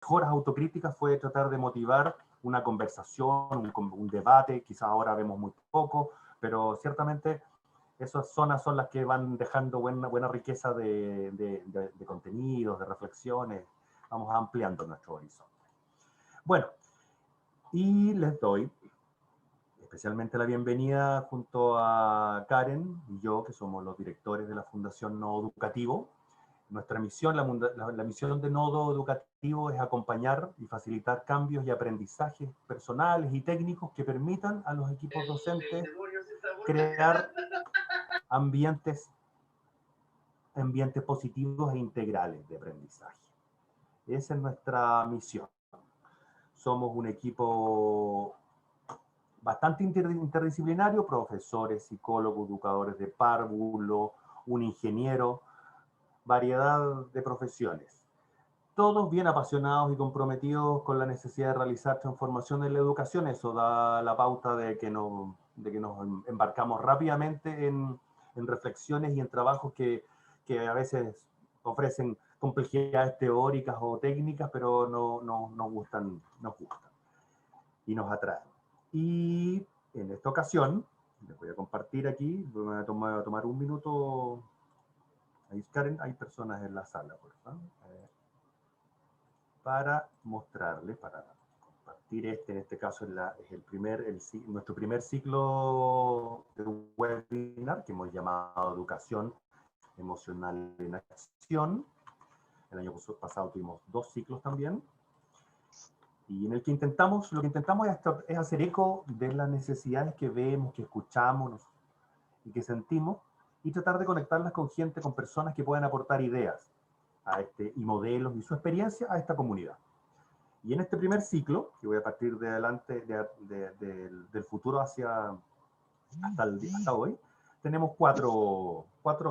mejoras autocríticas fue tratar de motivar una conversación, un debate, quizás ahora vemos muy poco, pero ciertamente esas zonas son las que van dejando buena riqueza de contenidos, de reflexiones, vamos ampliando nuestro horizonte. Bueno, y les doy especialmente la bienvenida junto a Karen y yo, que somos los directores de la Fundación Nodo Educativo. Nuestra misión, la misión de Nodo Educativo es acompañar y facilitar cambios y aprendizajes personales y técnicos que permitan a los equipos docentes crear ambientes positivos e integrales de aprendizaje. Esa es nuestra misión. Somos un equipo bastante interdisciplinario, profesores, psicólogos, educadores de párvulo, un ingeniero, variedad de profesiones. Todos bien apasionados y comprometidos con la necesidad de realizar transformación en la educación. Eso da la pauta de que nos embarcamos rápidamente en reflexiones y en trabajos que a veces ofrecen complejidades teóricas o técnicas, pero nos gustan y nos atraen. Y en esta ocasión, les voy a compartir aquí, voy a tomar un minuto. Ahí, Karen, hay personas en la sala, por favor. Para mostrarles, para compartir en este caso es nuestro primer ciclo de webinar que hemos llamado Educación Emocional en Acción. El año pasado tuvimos 2 ciclos también. Y en el que lo que intentamos es hacer eco de las necesidades que vemos, que escuchamos y que sentimos, y tratar de conectarlas con gente, con personas que puedan aportar ideas y modelos y su experiencia a esta comunidad. Y en este primer ciclo, que voy a partir de adelante, del futuro hasta hoy, tenemos 4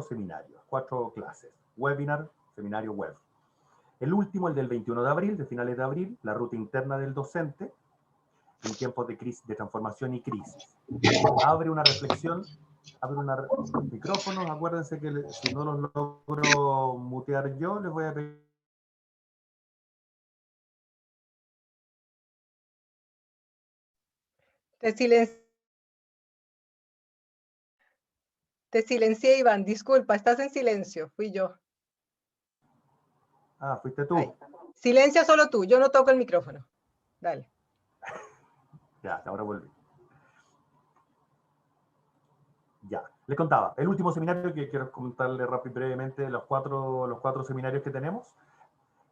seminarios, 4 clases. Webinar, seminario web. El último, el del 21 de abril, de finales de abril, la ruta interna del docente en tiempos de crisis, de transformación y crisis. Abre una reflexión, micrófonos, acuérdense que si no los logro mutear yo, les voy a pedir. Te silencié, Iván, disculpa, estás en silencio, fui yo. Ah, fuiste tú. Ahí. Silencia solo tú, yo no toco el micrófono. Dale. Ya, ahora volví. Ya, les contaba, el último seminario que quiero comentarle brevemente, los cuatro seminarios que tenemos,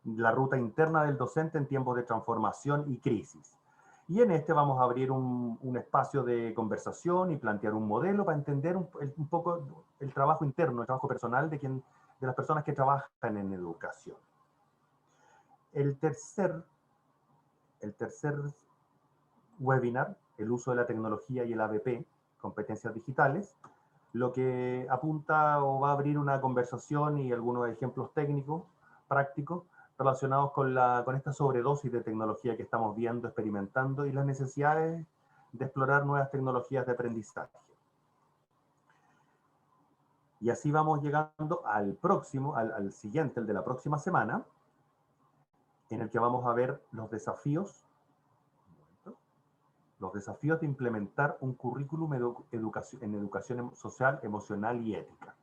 la ruta interna del docente en tiempos de transformación y crisis. Y en este vamos a abrir un espacio de conversación y plantear un modelo para entender un poco el trabajo interno, el trabajo personal de las personas que trabajan en educación. El tercer webinar, el uso de la tecnología y el ABP, competencias digitales, lo que apunta o va a abrir una conversación y algunos ejemplos técnicos, prácticos, relacionados con esta sobredosis de tecnología que estamos viendo, experimentando, y las necesidades de explorar nuevas tecnologías de aprendizaje. Y así vamos llegando al siguiente, el de la próxima semana, en el que vamos a ver los desafíos de implementar un currículum en educación social, emocional y ética.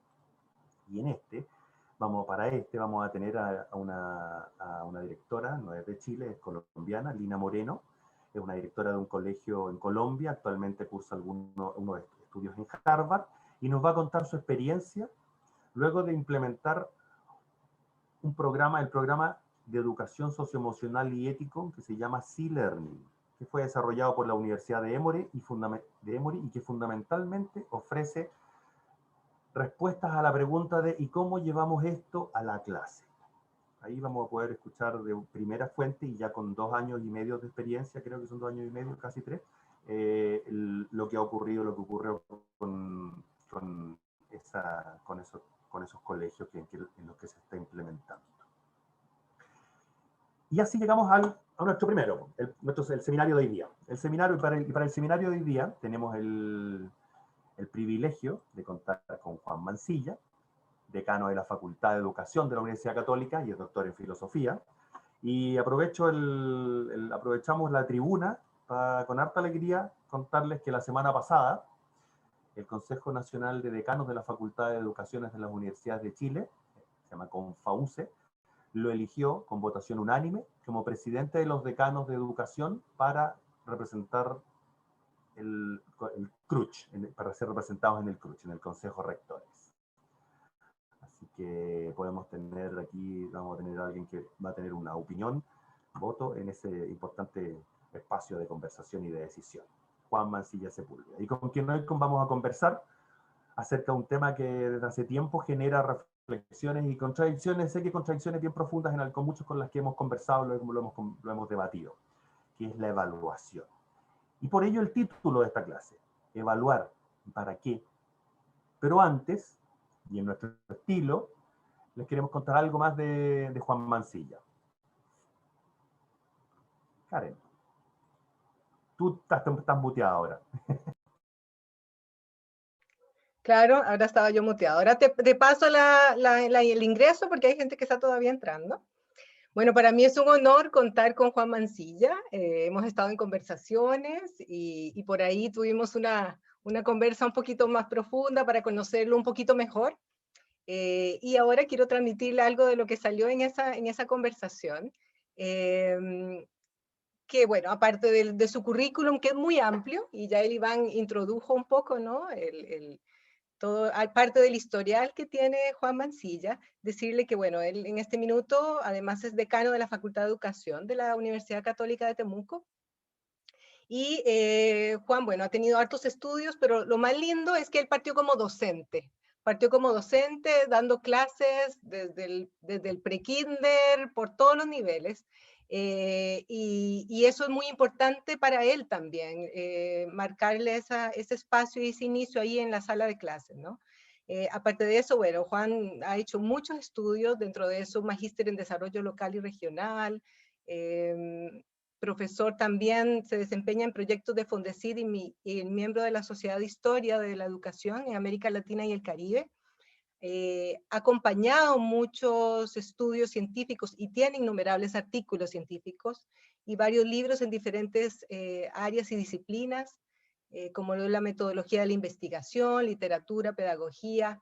Y en vamos a tener a una directora, no es de Chile, es colombiana, Lina Moreno, es una directora de un colegio en Colombia, actualmente cursa unos estudios en Harvard, y nos va a contar su experiencia luego de implementar el programa de educación socioemocional y ético que se llama C-Learning, que fue desarrollado por la Universidad de Emory y que fundamentalmente ofrece respuestas a la pregunta de ¿y cómo llevamos esto a la clase? Ahí vamos a poder escuchar de primera fuente y ya con 2 años y medio de experiencia, creo que son 2 años y medio, casi 3, lo que ha ocurrido, lo que ocurrió con esos colegios en los que se está implementando. Y así llegamos a nuestro primero, el seminario de hoy día. Para el seminario de hoy día tenemos el privilegio de contar con Juan Mancilla, decano de la Facultad de Educación de la Universidad Católica y es doctor en Filosofía, Y aprovechamos la tribuna para con harta alegría contarles que la semana pasada el Consejo Nacional de Decanos de la Facultad de Educaciones de las Universidades de Chile, se llama CONFAUCE, lo eligió con votación unánime como presidente de los decanos de educación para representar el CRUCH, para ser representados en el CRUCH, en el Consejo Rectores. Así que podemos tener aquí, vamos a tener a alguien que va a tener una opinión, voto en ese importante espacio de conversación y de decisión. Juan Mancilla Sepúlveda. Y con quien hoy vamos a conversar acerca de un tema que desde hace tiempo genera reflexiones y contradicciones, sé que contradicciones bien profundas con muchos con las que hemos conversado, lo hemos debatido, que es la evaluación. Y por ello el título de esta clase, evaluar, ¿para qué? Pero antes, y en nuestro estilo, les queremos contar algo más de Juan Mancilla. Karen, tú estás muteada ahora. Claro, ahora estaba yo muteado. Ahora te paso el ingreso porque hay gente que está todavía entrando. Bueno, para mí es un honor contar con Juan Mancilla. Hemos estado en conversaciones y por ahí tuvimos una conversa un poquito más profunda para conocerlo un poquito mejor. Y ahora quiero transmitirle algo de lo que salió en esa conversación. Que bueno, aparte de su currículum, que es muy amplio, y ya el Iván introdujo un poco, ¿no? Todo, parte del historial que tiene Juan Mancilla, decirle que, bueno, él en este minuto, además es decano de la Facultad de Educación de la Universidad Católica de Temuco, y Juan, bueno, ha tenido hartos estudios, pero lo más lindo es que él partió como docente dando clases desde el pre-kinder, por todos los niveles, y eso es muy importante para él también, marcarle ese espacio y ese inicio ahí en la sala de clases, ¿no? Aparte de eso, bueno, Juan ha hecho muchos estudios, dentro de eso, magíster en desarrollo local y regional, profesor también, se desempeña en proyectos de Fondecid y miembro de la Sociedad de Historia de la Educación en América Latina y el Caribe. Ha acompañado muchos estudios científicos y tiene innumerables artículos científicos y varios libros en diferentes áreas y disciplinas, como la metodología de la investigación, literatura, pedagogía,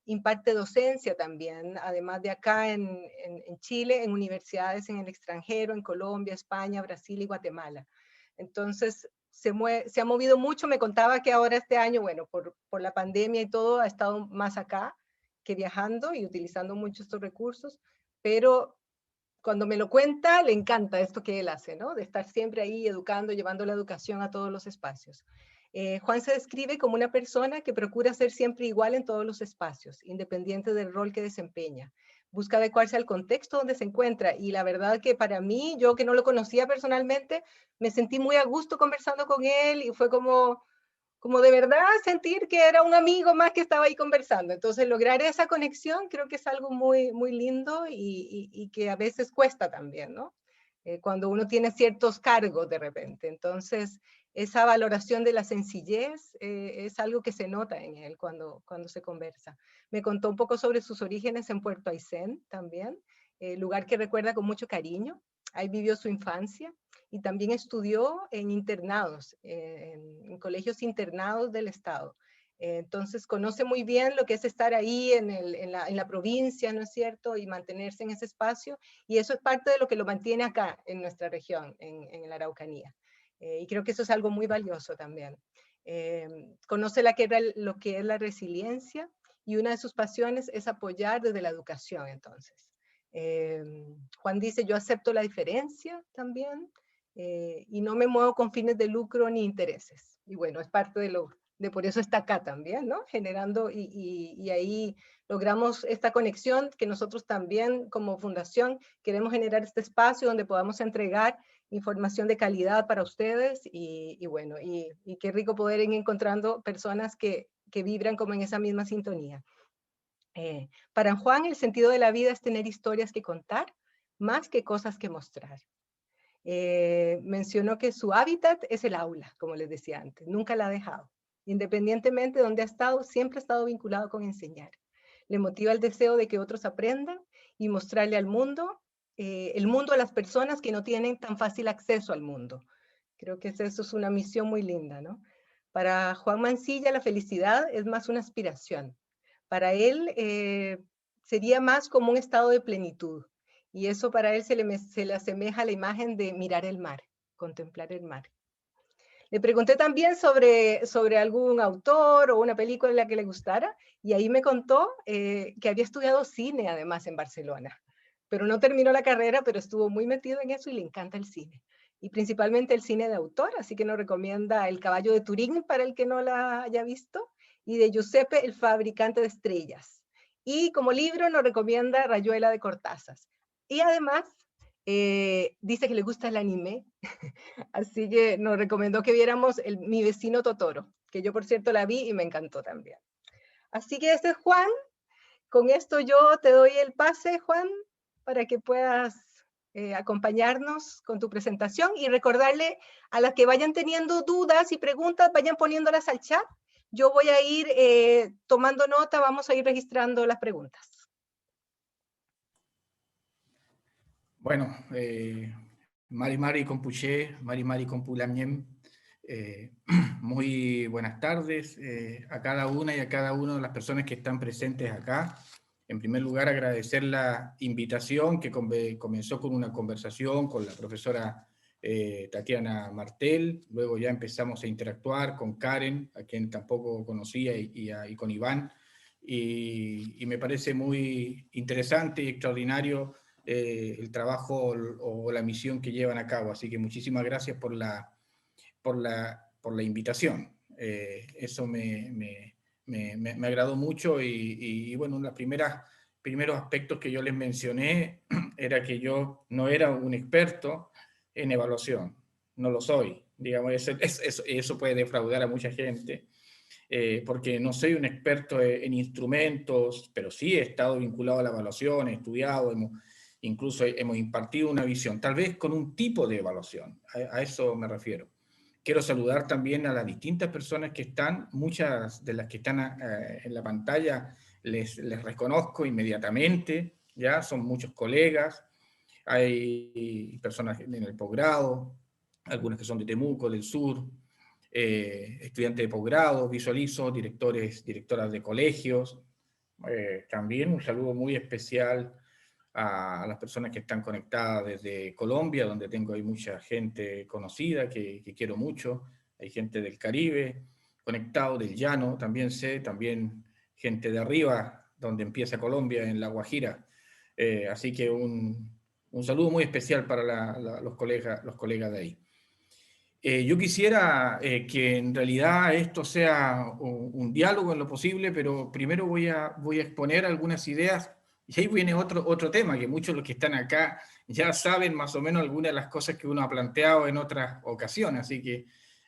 imparte docencia también, además de acá en Chile, en universidades en el extranjero, en Colombia, España, Brasil y Guatemala. Entonces, se ha movido mucho. Me contaba que ahora este año, bueno, por la pandemia y todo, ha estado más acá que viajando y utilizando mucho estos recursos, pero cuando me lo cuenta, le encanta esto que él hace, ¿no? De estar siempre ahí educando, llevando la educación a todos los espacios. Juan se describe como una persona que procura ser siempre igual en todos los espacios, independiente del rol que desempeña. Busca adecuarse al contexto donde se encuentra, y la verdad que para mí, yo que no lo conocía personalmente, me sentí muy a gusto conversando con él y fue como de verdad sentir que era un amigo más que estaba ahí conversando. Entonces lograr esa conexión creo que es algo muy, muy lindo y que a veces cuesta también, ¿no? Cuando uno tiene ciertos cargos de repente. Entonces esa valoración de la sencillez es algo que se nota en él cuando se conversa. Me contó un poco sobre sus orígenes en Puerto Aysén también, lugar que recuerda con mucho cariño. Ahí vivió su infancia y también estudió en internados, en colegios internados del Estado. Entonces conoce muy bien lo que es estar ahí en la provincia, ¿no es cierto? Y mantenerse en ese espacio, y eso es parte de lo que lo mantiene acá en nuestra región, en la Araucanía. Y creo que eso es algo muy valioso también. Conoce lo que es la resiliencia, y una de sus pasiones es apoyar desde la educación, entonces. Juan dice, yo acepto la diferencia también, y no me muevo con fines de lucro ni intereses. Y bueno, es parte de por eso está acá también, ¿no? Generando, y ahí logramos esta conexión que nosotros también como fundación queremos generar este espacio donde podamos entregar información de calidad para ustedes, y bueno, y qué rico poder ir encontrando personas que vibran como en esa misma sintonía. Para Juan, el sentido de la vida es tener historias que contar, más que cosas que mostrar. Mencionó que su hábitat es el aula, como les decía antes, nunca la ha dejado. Independientemente de dónde ha estado, siempre ha estado vinculado con enseñar. Le motiva el deseo de que otros aprendan y mostrarle al mundo el mundo a las personas que no tienen tan fácil acceso al mundo. Creo que eso es una misión muy linda, ¿no? Para Juan Mansilla la felicidad es más una aspiración. Para él sería más como un estado de plenitud. Y eso para él se le asemeja a la imagen de mirar el mar, contemplar el mar. Le pregunté también sobre algún autor o una película en la que le gustara, y ahí me contó que había estudiado cine además en Barcelona, pero no terminó la carrera, pero estuvo muy metido en eso y le encanta el cine. Y principalmente el cine de autor, así que nos recomienda El caballo de Turín para el que no la haya visto, y de Giuseppe, el fabricante de estrellas. Y como libro nos recomienda Rayuela de Cortázar. Y además dice que le gusta el anime, así que nos recomendó que viéramos Mi vecino Totoro, que yo por cierto la vi y me encantó también. Así que este es Juan. Con esto yo te doy el pase, Juan, para que puedas acompañarnos con tu presentación y recordarle a las que vayan teniendo dudas y preguntas, vayan poniéndolas al chat. Yo voy a ir tomando nota, vamos a ir registrando las preguntas. Bueno, Mari Mari Compuché, Mari Mari Compulamiem, muy buenas tardes a cada una y a cada uno de las personas que están presentes acá. En primer lugar, agradecer la invitación que comenzó con una conversación con la profesora Tatiana Martel, luego ya empezamos a interactuar con Karen, a quien tampoco conocía, y con Iván, y me parece muy interesante y extraordinario el trabajo o la misión que llevan a cabo. Así que muchísimas gracias por la invitación. Eso me agradó mucho y bueno, los primeros aspectos que yo les mencioné era que yo no era un experto en evaluación. No lo soy. Digamos, eso puede defraudar a mucha gente. Porque no soy un experto en instrumentos, pero sí he estado vinculado a la evaluación, he estudiado, incluso hemos impartido una visión, tal vez con un tipo de evaluación, a eso me refiero. Quiero saludar también a las distintas personas que están, muchas de las que están en la pantalla les reconozco inmediatamente, ya son muchos colegas, hay personas en el posgrado, algunas que son de Temuco, del sur, estudiantes de posgrado, visualizo, directoras de colegios. También un saludo muy especial a las personas que están conectadas desde Colombia, donde tengo ahí mucha gente conocida que quiero mucho. Hay gente del Caribe conectado, del Llano, también sé, también gente de arriba, donde empieza Colombia, en La Guajira. Así que un saludo muy especial para los colegas de ahí. Yo quisiera que en realidad esto sea un diálogo en lo posible, pero primero voy a exponer algunas ideas, y ahí viene otro tema, que muchos de los que están acá ya saben más o menos algunas de las cosas que uno ha planteado en otras ocasiones, así que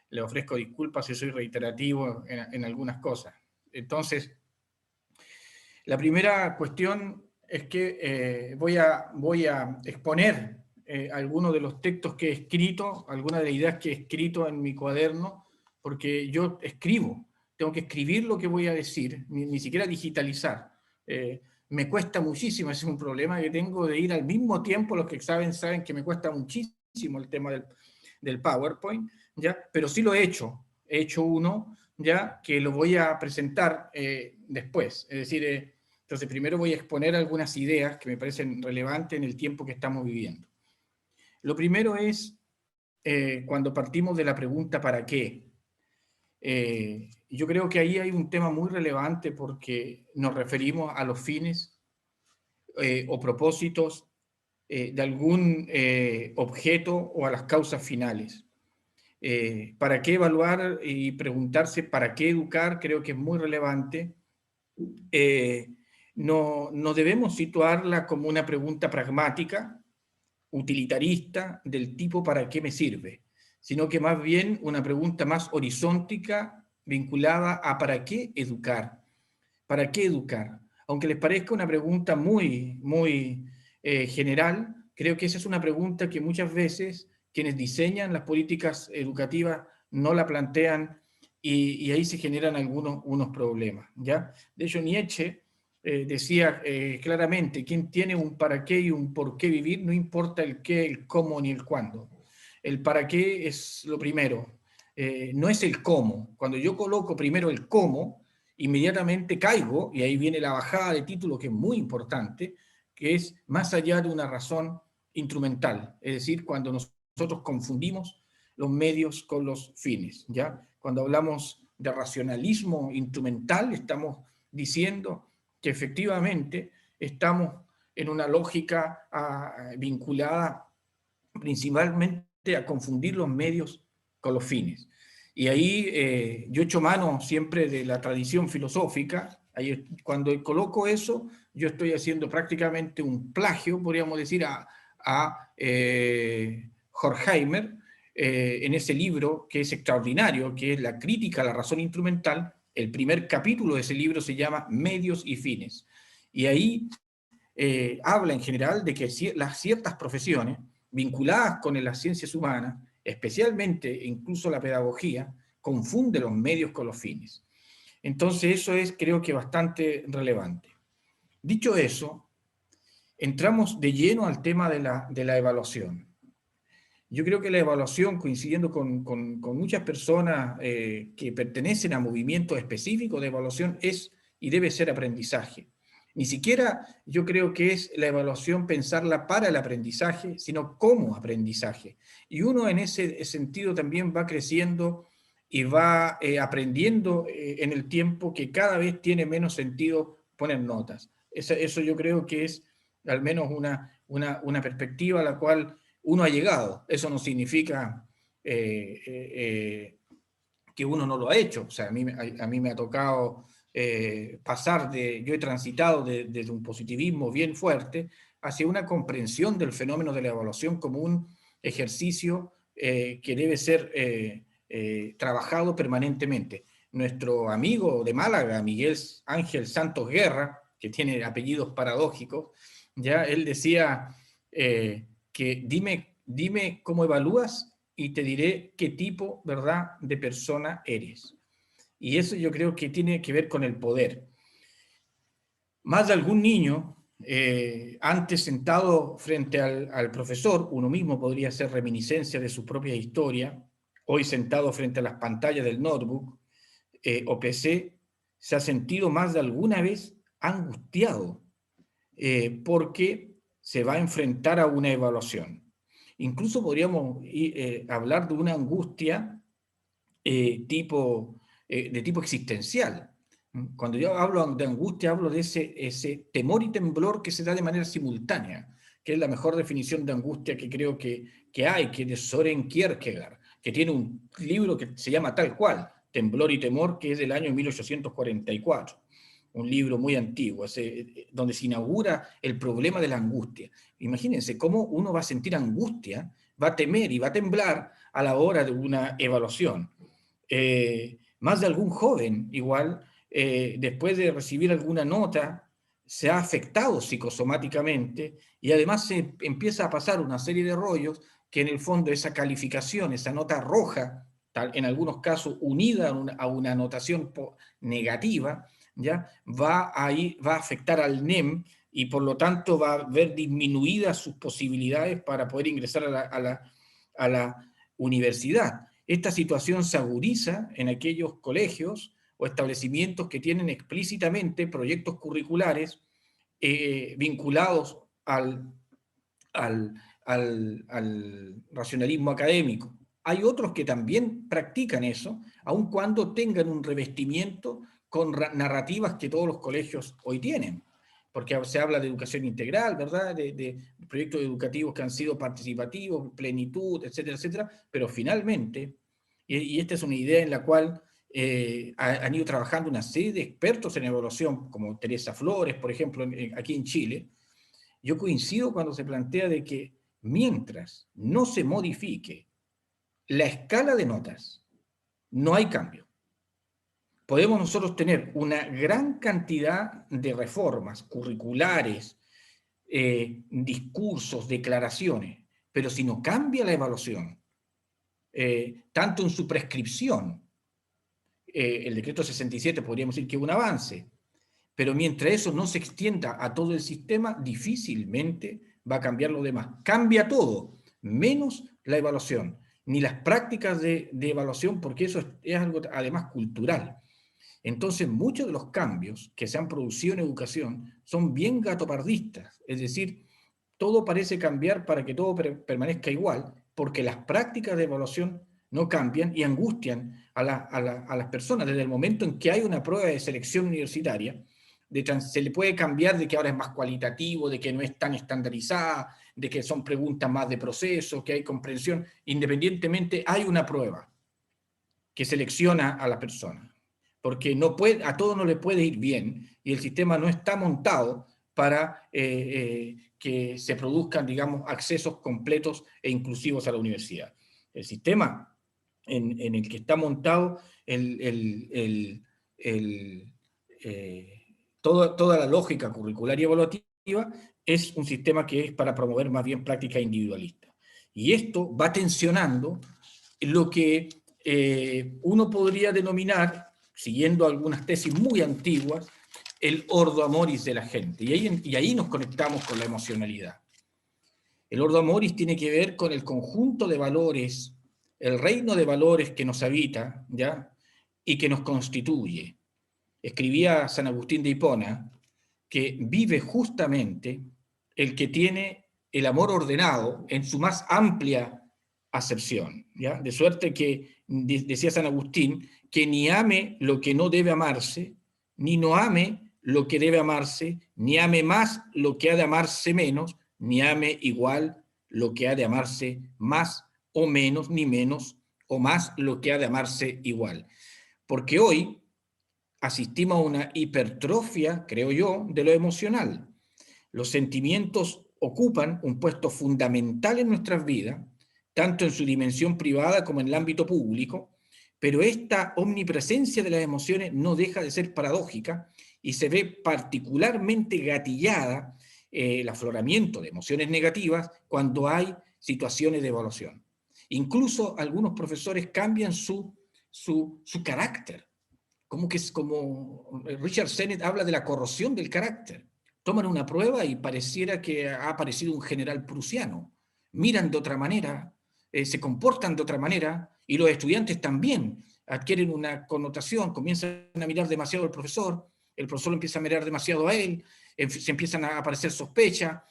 le ofrezco disculpas si soy reiterativo en algunas cosas. Entonces, la primera cuestión es que voy a exponer algunos de los textos que he escrito, algunas de las ideas que he escrito en mi cuaderno, porque yo escribo, tengo que escribir lo que voy a decir, ni siquiera digitalizar. Me cuesta muchísimo, ese es un problema que tengo de ir al mismo tiempo, los que saben que me cuesta muchísimo el tema del PowerPoint, ¿ya? Pero sí lo he hecho uno, ¿ya? Que lo voy a presentar después, es decir, entonces primero voy a exponer algunas ideas que me parecen relevantes en el tiempo que estamos viviendo. Lo primero es cuando partimos de la pregunta ¿para qué? Yo creo que ahí hay un tema muy relevante porque nos referimos a los fines o propósitos de algún objeto o a las causas finales. ¿Para qué evaluar y preguntarse para qué educar? Creo que es muy relevante. No debemos situarla como una pregunta pragmática, utilitarista, del tipo ¿para qué me sirve? Sino que más bien una pregunta más horizontal, vinculada a ¿para qué educar? ¿Para qué educar? Aunque les parezca una pregunta muy general, creo que esa es una pregunta que muchas veces quienes diseñan las políticas educativas no la plantean y ahí se generan unos problemas, ¿ya? De hecho, Nietzsche decía claramente, quien tiene un para qué y un por qué vivir, no importa el qué, el cómo ni el cuándo. El para qué es lo primero, no es el cómo. Cuando yo coloco primero el cómo, inmediatamente caigo, y ahí viene la bajada de título, que es muy importante, que es más allá de una razón instrumental, es decir, cuando nosotros confundimos los medios con los fines, ¿ya? Cuando hablamos de racionalismo instrumental, estamos diciendo que efectivamente estamos en una lógica vinculada principalmente a confundir los medios con los fines. Y ahí yo echo mano siempre de la tradición filosófica. Ahí, cuando coloco eso, yo estoy haciendo prácticamente un plagio, podríamos decir, a Horkheimer, en ese libro que es extraordinario, que es La crítica a la razón instrumental. El primer capítulo de ese libro se llama Medios y Fines. Y ahí habla en general de que las ciertas profesiones vinculadas con las ciencias humanas, especialmente incluso la pedagogía, confunde los medios con los fines. Entonces eso es, creo que, bastante relevante. Dicho eso, entramos de lleno al tema de la evaluación. Yo creo que la evaluación, coincidiendo con muchas personas que pertenecen a movimientos específicos de evaluación, es y debe ser aprendizaje. Ni siquiera yo creo que es la evaluación pensarla para el aprendizaje, sino como aprendizaje. Y uno en ese sentido también va creciendo y va aprendiendo en el tiempo que cada vez tiene menos sentido poner notas. Eso yo creo que es al menos una perspectiva a la cual uno ha llegado. Eso no significa que uno no lo ha hecho. O sea, a mí me ha tocado pasar yo he transitado desde un positivismo bien fuerte hacia una comprensión del fenómeno de la evaluación como un ejercicio que debe ser trabajado permanentemente. Nuestro amigo de Málaga, Miguel Ángel Santos Guerra, que tiene apellidos paradójicos, ya él decía que dime cómo evalúas y te diré qué tipo, ¿verdad?, de persona eres. Y eso yo creo que tiene que ver con el poder. Más de algún niño, antes sentado frente al profesor, uno mismo podría hacer reminiscencia de su propia historia, hoy sentado frente a las pantallas del notebook o PC, se ha sentido más de alguna vez angustiado porque se va a enfrentar a una evaluación. Incluso podríamos hablar de una angustia de tipo existencial. Cuando yo hablo de angustia, hablo de ese temor y temblor que se da de manera simultánea, que es la mejor definición de angustia que creo que hay, que es de Søren Kierkegaard, que tiene un libro que se llama tal cual, Temblor y Temor, que es del año 1844. Un libro muy antiguo, donde se inaugura el problema de la angustia. Imagínense cómo uno va a sentir angustia, va a temer y va a temblar a la hora de una evaluación. Más de algún joven, igual, después de recibir alguna nota, se ha afectado psicosomáticamente y además se empieza a pasar una serie de rollos que en el fondo esa calificación, esa nota roja, en algunos casos unida a una anotación negativa, ¿ya? Va a afectar al NEM y por lo tanto va a ver disminuidas sus posibilidades para poder ingresar a la universidad. Esta situación se agudiza en aquellos colegios o establecimientos que tienen explícitamente proyectos curriculares vinculados al racionalismo académico. Hay otros que también practican eso, aun cuando tengan un revestimiento con narrativas que todos los colegios hoy tienen, porque se habla de educación integral, ¿verdad?, de proyectos educativos que han sido participativos, plenitud, etcétera, etcétera, pero finalmente, y esta es una idea en la cual han ido trabajando una serie de expertos en evaluación, como Teresa Flores, por ejemplo, aquí en Chile. Yo coincido cuando se plantea de que mientras no se modifique la escala de notas, no hay cambio. Podemos nosotros tener una gran cantidad de reformas curriculares, discursos, declaraciones, pero si no cambia la evaluación, tanto en su prescripción, el decreto 67 podríamos decir que es un avance, pero mientras eso no se extienda a todo el sistema, difícilmente va a cambiar lo demás. Cambia todo, menos la evaluación, ni las prácticas de evaluación, porque eso es algo además cultural. Entonces, muchos de los cambios que se han producido en educación son bien gatopardistas, es decir, todo parece cambiar para que todo permanezca igual, porque las prácticas de evaluación no cambian y angustian a las personas. Desde el momento en que hay una prueba de selección universitaria, se le puede cambiar de que ahora es más cualitativo, de que no es tan estandarizada, de que son preguntas más de proceso, que hay comprensión. Independientemente, hay una prueba que selecciona a la persona, porque a todos no le puede ir bien y el sistema no está montado para que se produzcan, digamos, accesos completos e inclusivos a la universidad. El sistema en el que está montado toda la lógica curricular y evaluativa es un sistema que es para promover más bien prácticas individualistas. Y esto va tensionando lo que uno podría denominar, siguiendo algunas tesis muy antiguas, el ordo amoris de la gente. Y ahí nos conectamos con la emocionalidad. El ordo amoris tiene que ver con el conjunto de valores, el reino de valores que nos habita, ¿ya? Y que nos constituye. Escribía San Agustín de Hipona que vive justamente el que tiene el amor ordenado en su más amplia acepción, ¿ya? De suerte que, decía San Agustín, que ni ame lo que no debe amarse, ni no ame lo que debe amarse, ni ame más lo que ha de amarse menos, ni ame igual lo que ha de amarse más o menos, ni menos o más lo que ha de amarse igual. Porque hoy asistimos a una hipertrofia, creo yo, de lo emocional. Los sentimientos ocupan un puesto fundamental en nuestras vidas, tanto en su dimensión privada como en el ámbito público, pero esta omnipresencia de las emociones no deja de ser paradójica y se ve particularmente gatillada el afloramiento de emociones negativas cuando hay situaciones de evaluación. Incluso algunos profesores cambian su carácter, como Richard Sennett habla de la corrosión del carácter. Toman una prueba y pareciera que ha aparecido un general prusiano. Miran de otra manera, se comportan de otra manera, y los estudiantes también adquieren una connotación, comienzan a mirar demasiado al profesor, el profesor empieza a mirar demasiado a él, se empiezan a aparecer sospechas,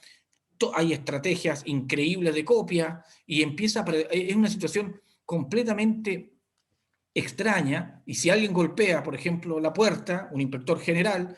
hay estrategias increíbles de copia, y es una situación completamente extraña, y si alguien golpea, por ejemplo, la puerta, un inspector general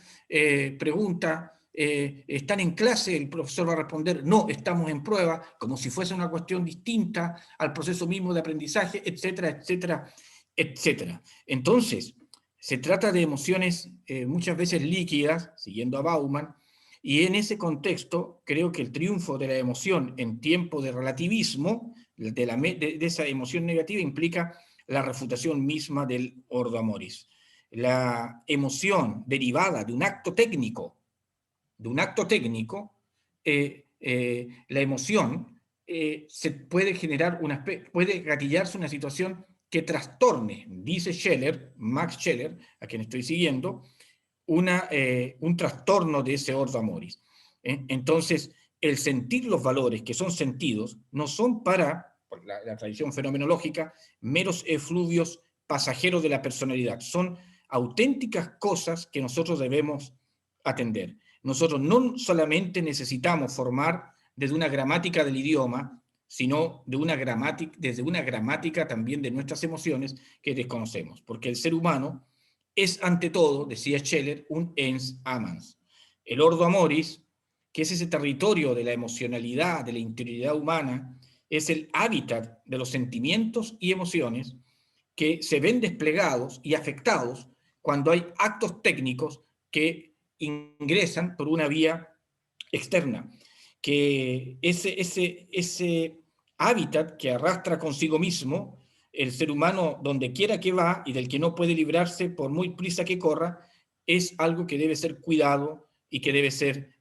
pregunta, ¿están en clase? El profesor va a responder, no, estamos en prueba, como si fuese una cuestión distinta al proceso mismo de aprendizaje, etcétera, etcétera, etcétera. Entonces, se trata de emociones muchas veces líquidas, siguiendo a Bauman, y en ese contexto creo que el triunfo de la emoción en tiempo de relativismo, de esa emoción negativa, implica la refutación misma del ordo amoris. La emoción derivada de un acto técnico, la emoción se puede generar puede gatillarse una situación que trastorne, dice Scheller, Max Scheller, a quien estoy siguiendo, un trastorno de ese ordo amoris. Entonces, el sentir los valores que son sentidos no son para la tradición fenomenológica, meros efluvios pasajeros de la personalidad. Son auténticas cosas que nosotros debemos atender. Nosotros no solamente necesitamos formar desde una gramática del idioma, sino desde una gramática también de nuestras emociones que desconocemos. Porque el ser humano es ante todo, decía Scheller, un ens amans. El ordo amoris, que es ese territorio de la emocionalidad, de la interioridad humana, es el hábitat de los sentimientos y emociones que se ven desplegados y afectados cuando hay actos técnicos que ingresan por una vía externa. Que ese hábitat que arrastra consigo mismo el ser humano donde quiera que va y del que no puede librarse por muy prisa que corra, es algo que debe ser cuidado y que debe ser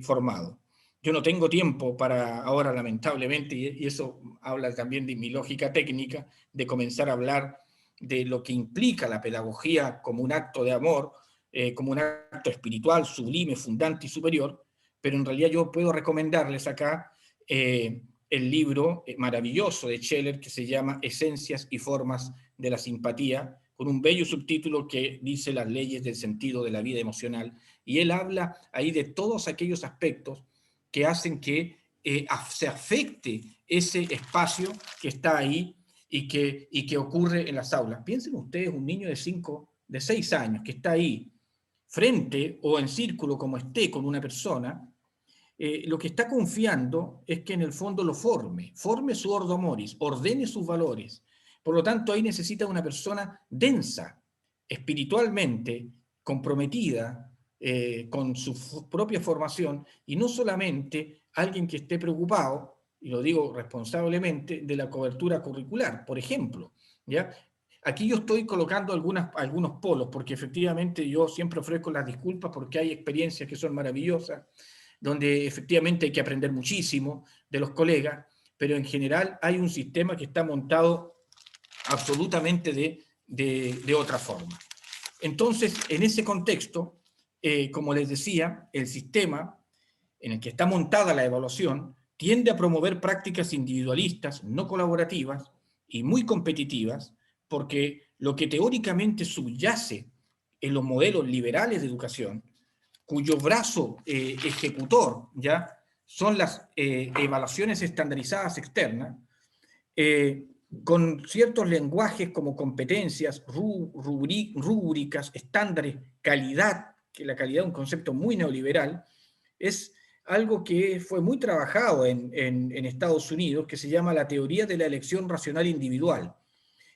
formado. Yo no tengo tiempo para ahora, lamentablemente, y eso habla también de mi lógica técnica, de comenzar a hablar de lo que implica la pedagogía como un acto de amor, como un acto espiritual, sublime, fundante y superior, pero en realidad yo puedo recomendarles acá el libro maravilloso de Scheller que se llama Esencias y Formas de la Simpatía, con un bello subtítulo que dice las leyes del sentido de la vida emocional, y él habla ahí de todos aquellos aspectos que hacen que se afecte ese espacio que está ahí y que ocurre en las aulas. Piensen ustedes un niño de 6 años que está ahí, frente o en círculo como esté con una persona, lo que está confiando es que en el fondo lo forme su ordo moris, ordene sus valores. Por lo tanto, ahí necesita una persona densa, espiritualmente comprometida con su propia formación, y no solamente alguien que esté preocupado, y lo digo responsablemente, de la cobertura curricular, por ejemplo, ¿ya? Aquí yo estoy colocando algunos polos, porque efectivamente yo siempre ofrezco las disculpas porque hay experiencias que son maravillosas, donde efectivamente hay que aprender muchísimo de los colegas, pero en general hay un sistema que está montado absolutamente de otra forma. Entonces, en ese contexto, como les decía, el sistema en el que está montada la evaluación tiende a promover prácticas individualistas, no colaborativas y muy competitivas, porque lo que teóricamente subyace en los modelos liberales de educación, cuyo brazo ejecutor ya son las evaluaciones estandarizadas externas, con ciertos lenguajes como competencias, rúbricas, estándares, calidad, que la calidad es un concepto muy neoliberal, es algo que fue muy trabajado en Estados Unidos, que se llama la teoría de la elección racional individual,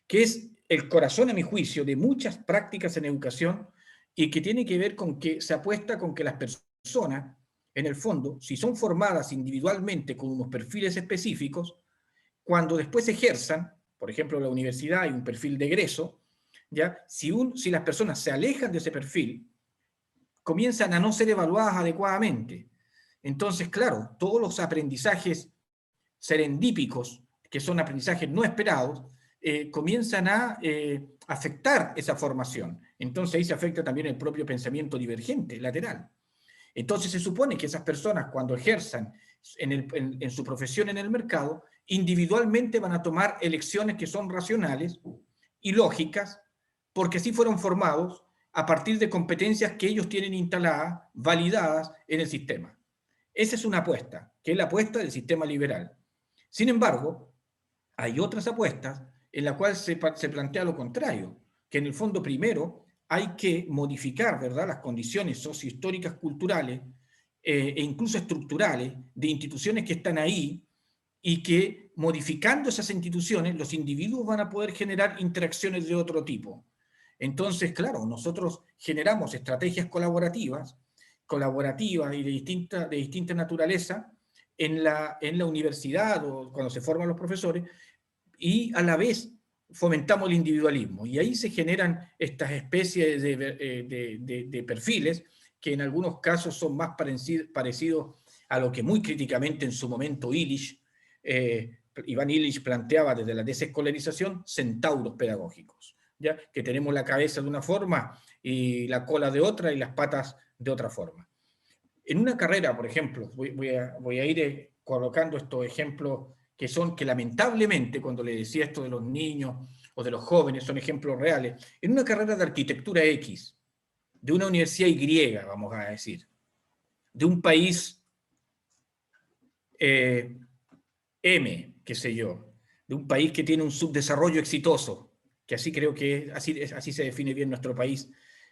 que es el corazón, a mi juicio, de muchas prácticas en educación y que tiene que ver con que se apuesta con que las personas, en el fondo, si son formadas individualmente con unos perfiles específicos, cuando después ejerzan, por ejemplo, en la universidad hay un perfil de egreso, ¿ya? Si las personas se alejan de ese perfil, comienzan a no ser evaluadas adecuadamente. Entonces, claro, todos los aprendizajes serendípicos, que son aprendizajes no esperados, comienzan a afectar esa formación. Entonces ahí se afecta también el propio pensamiento divergente, lateral. Entonces se supone que esas personas, cuando ejerzan en su profesión en el mercado, individualmente van a tomar elecciones que son racionales y lógicas, porque así fueron formados a partir de competencias que ellos tienen instaladas, validadas en el sistema. Esa es una apuesta, que es la apuesta del sistema liberal. Sin embargo, hay otras apuestas en las cuales se plantea lo contrario, que en el fondo primero hay que modificar, ¿verdad?, las condiciones sociohistóricas, culturales e incluso estructurales de instituciones que están ahí, y que modificando esas instituciones los individuos van a poder generar interacciones de otro tipo. Entonces, claro, nosotros generamos estrategias colaborativas y de distinta naturaleza en la universidad o cuando se forman los profesores, y a la vez fomentamos el individualismo. Y ahí se generan estas especies de perfiles que en algunos casos son más parecidos a lo que muy críticamente en su momento Iván Illich planteaba desde la desescolarización, centauros pedagógicos, ¿ya? Que tenemos la cabeza de una forma y la cola de otra y las patas de otra forma. En una carrera, por ejemplo, voy a ir colocando estos ejemplos que lamentablemente, cuando le decía esto de los niños o de los jóvenes, son ejemplos reales. En una carrera de arquitectura X, de una universidad Y, vamos a decir, de un país M, qué sé yo, de un país que tiene un subdesarrollo exitoso, que así creo que así se define bien nuestro país,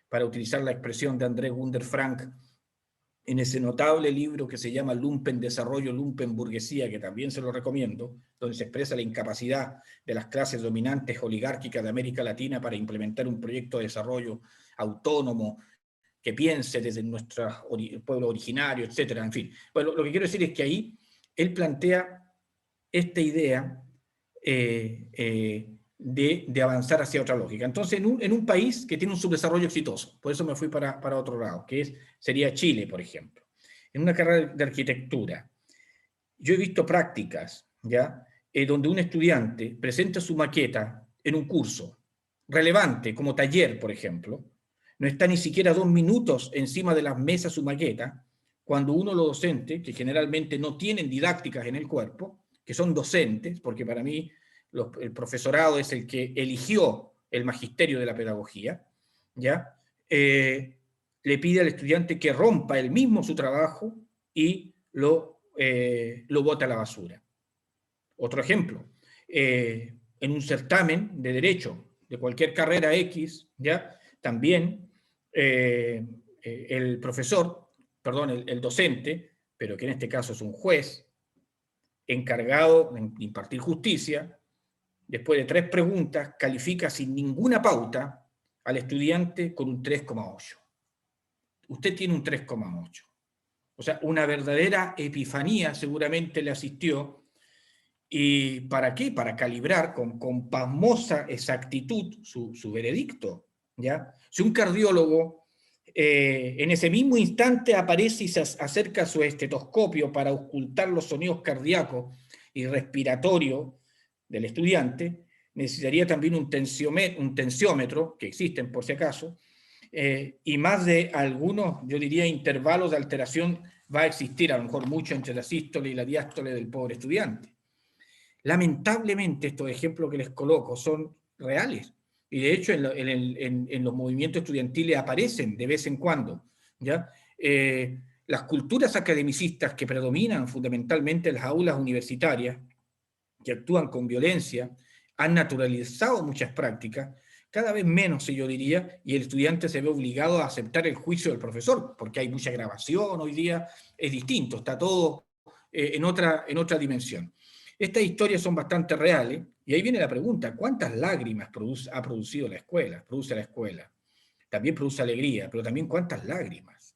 para utilizar la expresión de André Gunder Frank, en ese notable libro que se llama Lumpen Desarrollo, Lumpen Burguesía, que también se lo recomiendo, donde se expresa la incapacidad de las clases dominantes oligárquicas de América Latina para implementar un proyecto de desarrollo autónomo que piense desde nuestro pueblo originario, etcétera. En fin, bueno, lo que quiero decir es que ahí él plantea esta idea de avanzar hacia otra lógica. Entonces, en un país que tiene un subdesarrollo exitoso, por eso me fui para otro lado, sería Chile, por ejemplo. En una carrera de arquitectura, yo he visto prácticas, ¿ya? Donde un estudiante presenta su maqueta en un curso relevante, como taller, por ejemplo, no está ni siquiera 2 minutos encima de las mesas su maqueta, cuando uno, los docentes, que generalmente no tienen didácticas en el cuerpo, que son docentes, porque para mí el profesorado es el que eligió el magisterio de la pedagogía, ¿ya? Le pide al estudiante que rompa él mismo su trabajo y lo bota a la basura. Otro ejemplo, en un certamen de derecho de cualquier carrera X, ¿ya? También el profesor, perdón, el docente, pero que en este caso es un juez, encargado de impartir justicia, después de 3 preguntas, califica sin ninguna pauta al estudiante con un 3,8. Usted tiene un 3,8. O sea, una verdadera epifanía seguramente le asistió. ¿Y para qué? Para calibrar con pasmosa exactitud su veredicto, ¿ya? Si un cardiólogo en ese mismo instante aparece y se acerca a su estetoscopio para ocultar los sonidos cardíacos y respiratorios del estudiante, necesitaría también un tensiómetro, que existen por si acaso, y más de algunos, yo diría, intervalos de alteración va a existir, a lo mejor mucho entre la sístole y la diástole del pobre estudiante. Lamentablemente estos ejemplos que les coloco son reales, y de hecho en los movimientos estudiantiles aparecen de vez en cuando, ¿ya? Las culturas academicistas que predominan fundamentalmente en las aulas universitarias, que actúan con violencia, han naturalizado muchas prácticas, cada vez menos, yo diría, y el estudiante se ve obligado a aceptar el juicio del profesor, porque hay mucha grabación hoy día, es distinto, está todo en otra dimensión. Estas historias son bastante reales, y ahí viene la pregunta, ¿cuántas lágrimas ha producido la escuela? Produce la escuela. También produce alegría, pero también cuántas lágrimas.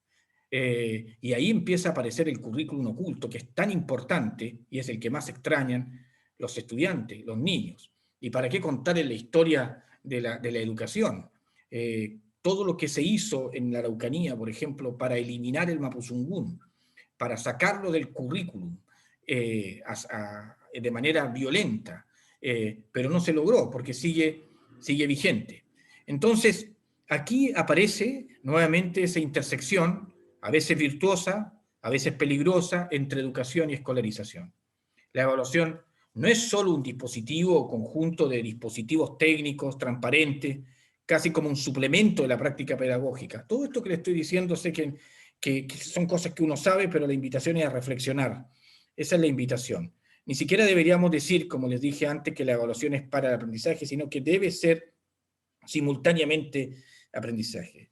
Y ahí empieza a aparecer el currículum oculto, que es tan importante, y es el que más extrañan los estudiantes, los niños. ¿Y para qué contar en la historia de la educación? Todo lo que se hizo en la Araucanía, por ejemplo, para eliminar el mapuzungún, para sacarlo del currículum de manera violenta, pero no se logró porque sigue vigente. Entonces, aquí aparece nuevamente esa intersección, a veces virtuosa, a veces peligrosa, entre educación y escolarización. La evaluación no es solo un dispositivo o conjunto de dispositivos técnicos transparentes, casi como un suplemento de la práctica pedagógica. Todo esto que le estoy diciendo sé que son cosas que uno sabe, pero la invitación es a reflexionar. Esa es la invitación. Ni siquiera deberíamos decir, como les dije antes, que la evaluación es para el aprendizaje, sino que debe ser simultáneamente aprendizaje.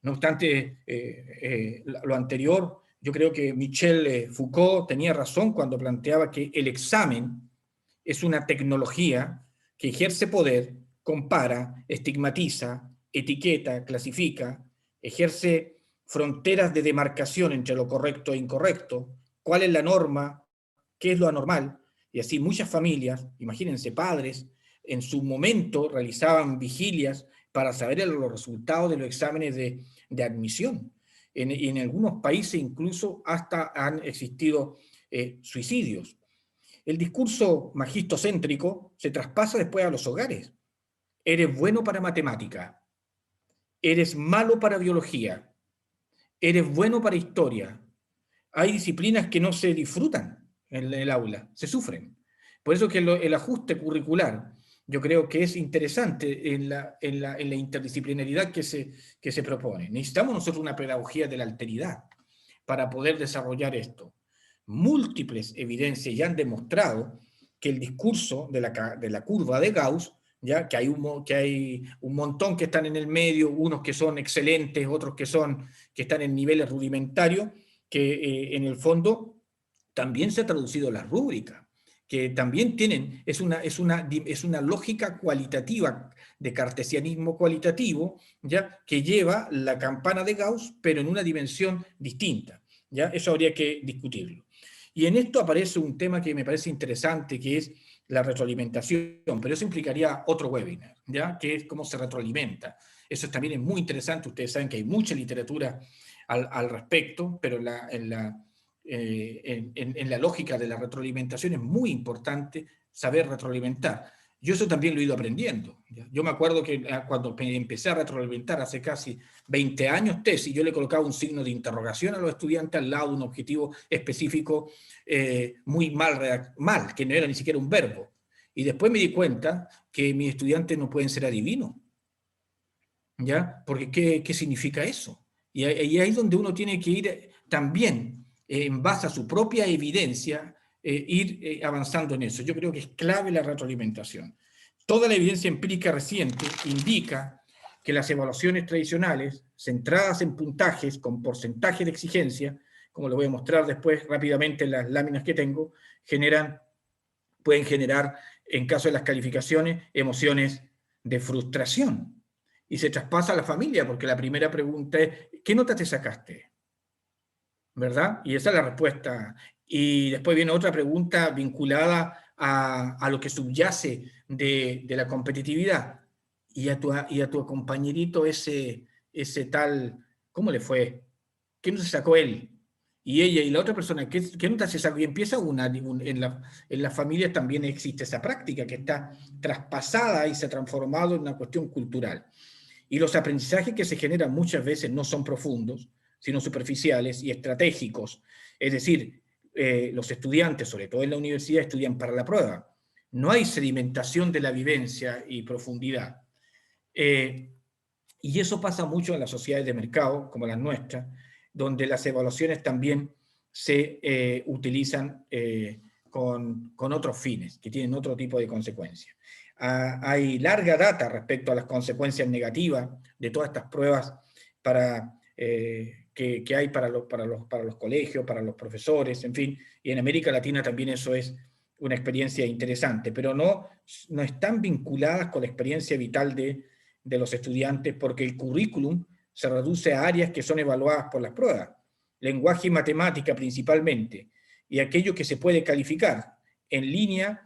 No obstante, lo anterior, yo creo que Michel Foucault tenía razón cuando planteaba que el examen es una tecnología que ejerce poder, compara, estigmatiza, etiqueta, clasifica, ejerce fronteras de demarcación entre lo correcto e incorrecto, cuál es la norma, qué es lo anormal, y así muchas familias, imagínense padres, en su momento realizaban vigilias para saber los resultados de los exámenes de admisión. En algunos países incluso hasta han existido suicidios. El discurso magistocéntrico se traspasa después a los hogares. Eres bueno para matemática, eres malo para biología, eres bueno para historia. Hay disciplinas que no se disfrutan en el aula, se sufren. Por eso que el ajuste curricular yo creo que es interesante en la interdisciplinaridad que se propone. Necesitamos nosotros una pedagogía de la alteridad para poder desarrollar esto. Múltiples evidencias ya han demostrado que el discurso de la curva de Gauss, ya que hay un montón que están en el medio, unos que son excelentes, otros que están en niveles rudimentarios, que en el fondo también se ha traducido la rúbrica, que también es una lógica cualitativa, de cartesianismo cualitativo, ¿ya? Que lleva la campana de Gauss, pero en una dimensión distinta, ¿ya? Eso habría que discutirlo. Y en esto aparece un tema que me parece interesante, que es la retroalimentación, pero eso implicaría otro webinar, ¿ya? Que es cómo se retroalimenta. Eso también es muy interesante, ustedes saben que hay mucha literatura al respecto, pero en la lógica de la retroalimentación es muy importante saber retroalimentar. Yo eso también lo he ido aprendiendo. Yo me acuerdo que cuando empecé a retroalimentar hace casi 20 años tesis, yo le colocaba un signo de interrogación a los estudiantes al lado de un objetivo específico muy mal, que no era ni siquiera un verbo. Y después me di cuenta que mis estudiantes no pueden ser adivinos, ¿ya? Porque ¿qué significa eso? Y ahí es donde uno tiene que ir también, en base a su propia evidencia, ir avanzando en eso. Yo creo que es clave la retroalimentación. Toda la evidencia empírica reciente indica que las evaluaciones tradicionales, centradas en puntajes con porcentaje de exigencia, como lo voy a mostrar después rápidamente en las láminas que tengo, pueden generar, en caso de las calificaciones, emociones de frustración. Y se traspasa a la familia, porque la primera pregunta es, ¿qué nota te sacaste? ¿Verdad? Y esa es la respuesta. Y después viene otra pregunta vinculada a lo que subyace de la competitividad. Y a tu compañerito ese tal, ¿cómo le fue? ¿Qué no se sacó él? Y ella y la otra persona, ¿qué nota se sacó? Y empieza en las familias también existe esa práctica que está traspasada y se ha transformado en una cuestión cultural. Y los aprendizajes que se generan muchas veces no son profundos, sino superficiales y estratégicos. Es decir, los estudiantes, sobre todo en la universidad, estudian para la prueba. No hay sedimentación de la vivencia y profundidad. Y eso pasa mucho en las sociedades de mercado, como las nuestras, donde las evaluaciones también se utilizan con otros fines, que tienen otro tipo de consecuencias. Hay larga data respecto a las consecuencias negativas de todas estas pruebas que hay para los colegios, para los profesores, en fin, y en América Latina también eso es una experiencia interesante, pero no están vinculadas con la experiencia vital de los estudiantes, porque el currículum se reduce a áreas que son evaluadas por las pruebas, lenguaje y matemática principalmente, y aquello que se puede calificar en línea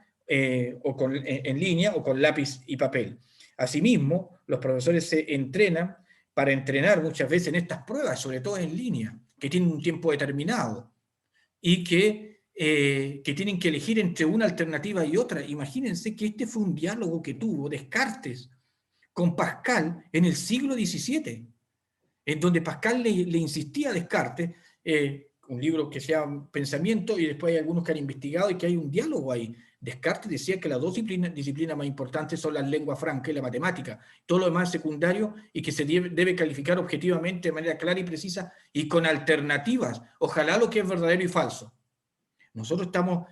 o con lápiz y papel. Asimismo, los profesores se entrenan para entrenar muchas veces en estas pruebas, sobre todo en línea, que tienen un tiempo determinado y que tienen que elegir entre una alternativa y otra. Imagínense que este fue un diálogo que tuvo Descartes con Pascal en el siglo XVII, en donde Pascal le insistía a Descartes, un libro que se llama Pensamiento, y después hay algunos que han investigado y que hay un diálogo ahí. Descartes decía que las dos disciplinas más importantes son la lengua franca y la matemática, todo lo demás es secundario y que se debe calificar objetivamente de manera clara y precisa y con alternativas, ojalá lo que es verdadero y falso. Nosotros estamos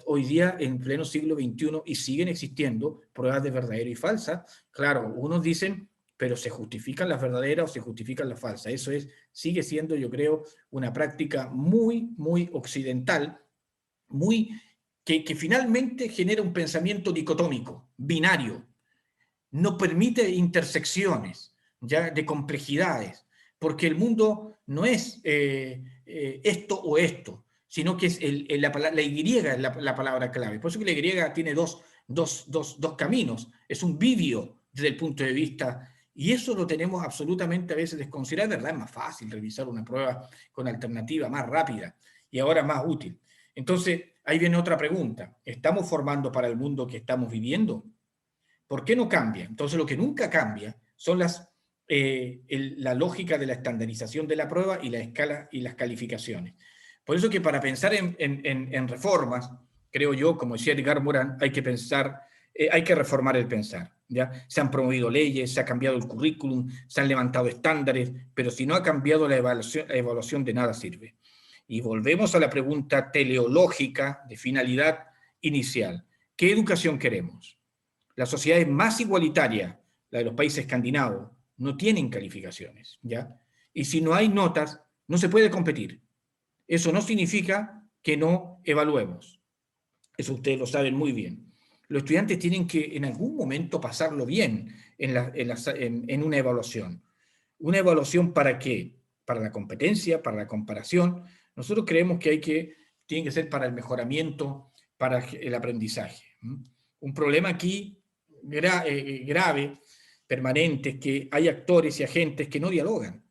hoy día en pleno siglo XXI y siguen existiendo pruebas de verdadero y falsa. Claro, unos dicen, pero se justifican las verdaderas o se justifican las falsas. Eso sigue siendo, yo creo, una práctica muy, muy occidental, que finalmente genera un pensamiento dicotómico, binario. No permite intersecciones ya de complejidades, porque el mundo no es esto o esto, sino que es la Y es la palabra clave. Por eso que la Y tiene dos caminos, es un bivio desde el punto de vista, y eso lo tenemos absolutamente a veces desconsiderado. Es verdad, es más fácil revisar una prueba con alternativa, más rápida y ahora más útil. Entonces, ahí viene otra pregunta. ¿Estamos formando para el mundo que estamos viviendo? ¿Por qué no cambia? Entonces, lo que nunca cambia son la lógica de la estandarización de la prueba y la escala y las calificaciones. Por eso que para pensar en reformas, creo yo, como decía Edgar Morin, hay que reformar el pensar. ¿ya? Se han promovido leyes, se ha cambiado el currículum, se han levantado estándares, pero si no ha cambiado la evaluación de nada sirve. Y volvemos a la pregunta teleológica de finalidad inicial. ¿Qué educación queremos? Las sociedades más igualitarias, la de los países escandinavos, no tienen calificaciones, ¿ya? Y si no hay notas, no se puede competir. Eso no significa que no evaluemos. Eso ustedes lo saben muy bien. Los estudiantes tienen que en algún momento pasarlo bien en una evaluación. ¿Una evaluación para qué? Para la competencia, para la comparación. Nosotros creemos que tiene que ser para el mejoramiento, para el aprendizaje. Un problema aquí grave, permanente, es que hay actores y agentes que no dialogan.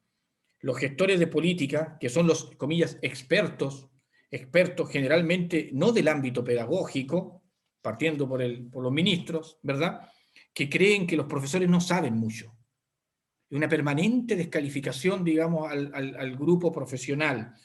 Los gestores de política, que son los, comillas, expertos generalmente no del ámbito pedagógico, partiendo por los ministros, ¿verdad?, que creen que los profesores no saben mucho. Una permanente descalificación, digamos, al grupo profesional.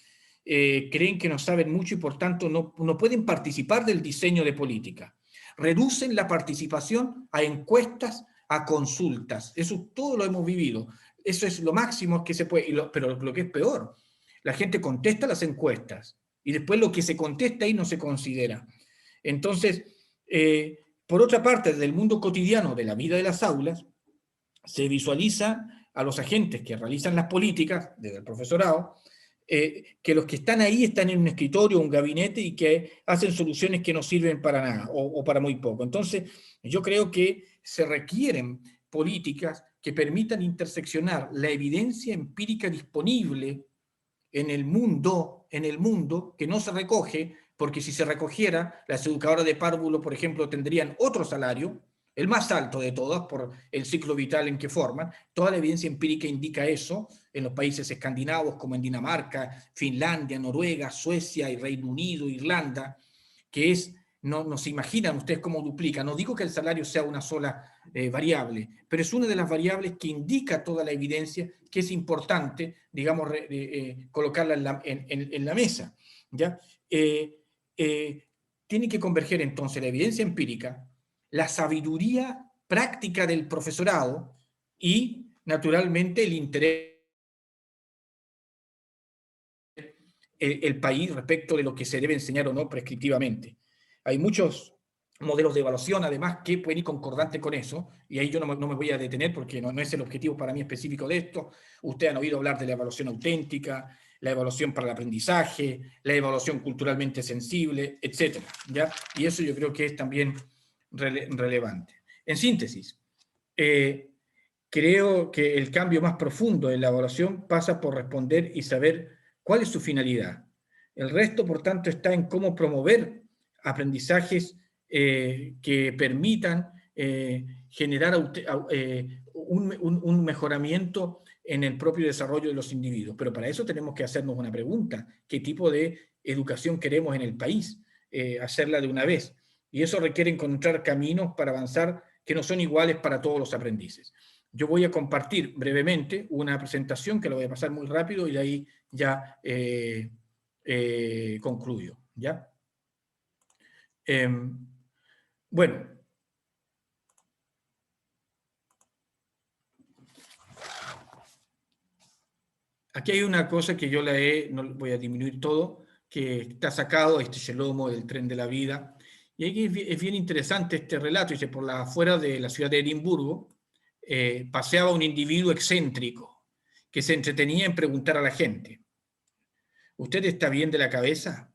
Creen que no saben mucho y por tanto no pueden participar del diseño de política. Reducen la participación a encuestas, a consultas. Eso todo lo hemos vivido. Eso es lo máximo que se puede. Pero lo que es peor, la gente contesta las encuestas y después lo que se contesta ahí no se considera. Entonces, por otra parte, desde el mundo cotidiano de la vida de las aulas, se visualiza a los agentes que realizan las políticas, desde el profesorado, que los que están ahí están en un escritorio, un gabinete y que hacen soluciones que no sirven para nada o para muy poco. Entonces, yo creo que se requieren políticas que permitan interseccionar la evidencia empírica disponible en el mundo, que no se recoge, porque si se recogiera, las educadoras de párvulo, por ejemplo, tendrían otro salario, el más alto de todas, por el ciclo vital en que forman. Toda la evidencia empírica indica eso, en los países escandinavos, como en Dinamarca, Finlandia, Noruega, Suecia, y Reino Unido, Irlanda, que es, no se imaginan ustedes cómo duplica. No digo que el salario sea una sola variable, pero es una de las variables que indica toda la evidencia que es importante, digamos, colocarla en la mesa, ¿ya? Tiene que converger entonces la evidencia empírica, la sabiduría práctica del profesorado y, naturalmente, el interés el país respecto de lo que se debe enseñar o no prescriptivamente. Hay muchos modelos de evaluación, además, que pueden ir concordantes con eso, y ahí yo no me voy a detener porque no es el objetivo para mí específico de esto. Ustedes han oído hablar de la evaluación auténtica, la evaluación para el aprendizaje, la evaluación culturalmente sensible, etc. ¿Ya? Y eso yo creo que es también relevante. En síntesis, creo que el cambio más profundo en la evaluación pasa por responder y saber cuál es su finalidad. El resto, por tanto, está en cómo promover aprendizajes que permitan generar un mejoramiento en el propio desarrollo de los individuos. Pero para eso tenemos que hacernos una pregunta: ¿qué tipo de educación queremos en el país? Hacerla de una vez. Y eso requiere encontrar caminos para avanzar que no son iguales para todos los aprendices. Yo voy a compartir brevemente una presentación que la voy a pasar muy rápido y de ahí ya concluyo, ¿ya? Bueno. Aquí hay una cosa que yo no voy a disminuir todo, que está sacado, este Shelomo del tren de la vida. Y aquí es bien interesante este relato. Dice: por las afueras de la ciudad de Edimburgo, paseaba un individuo excéntrico que se entretenía en preguntar a la gente: ¿usted está bien de la cabeza?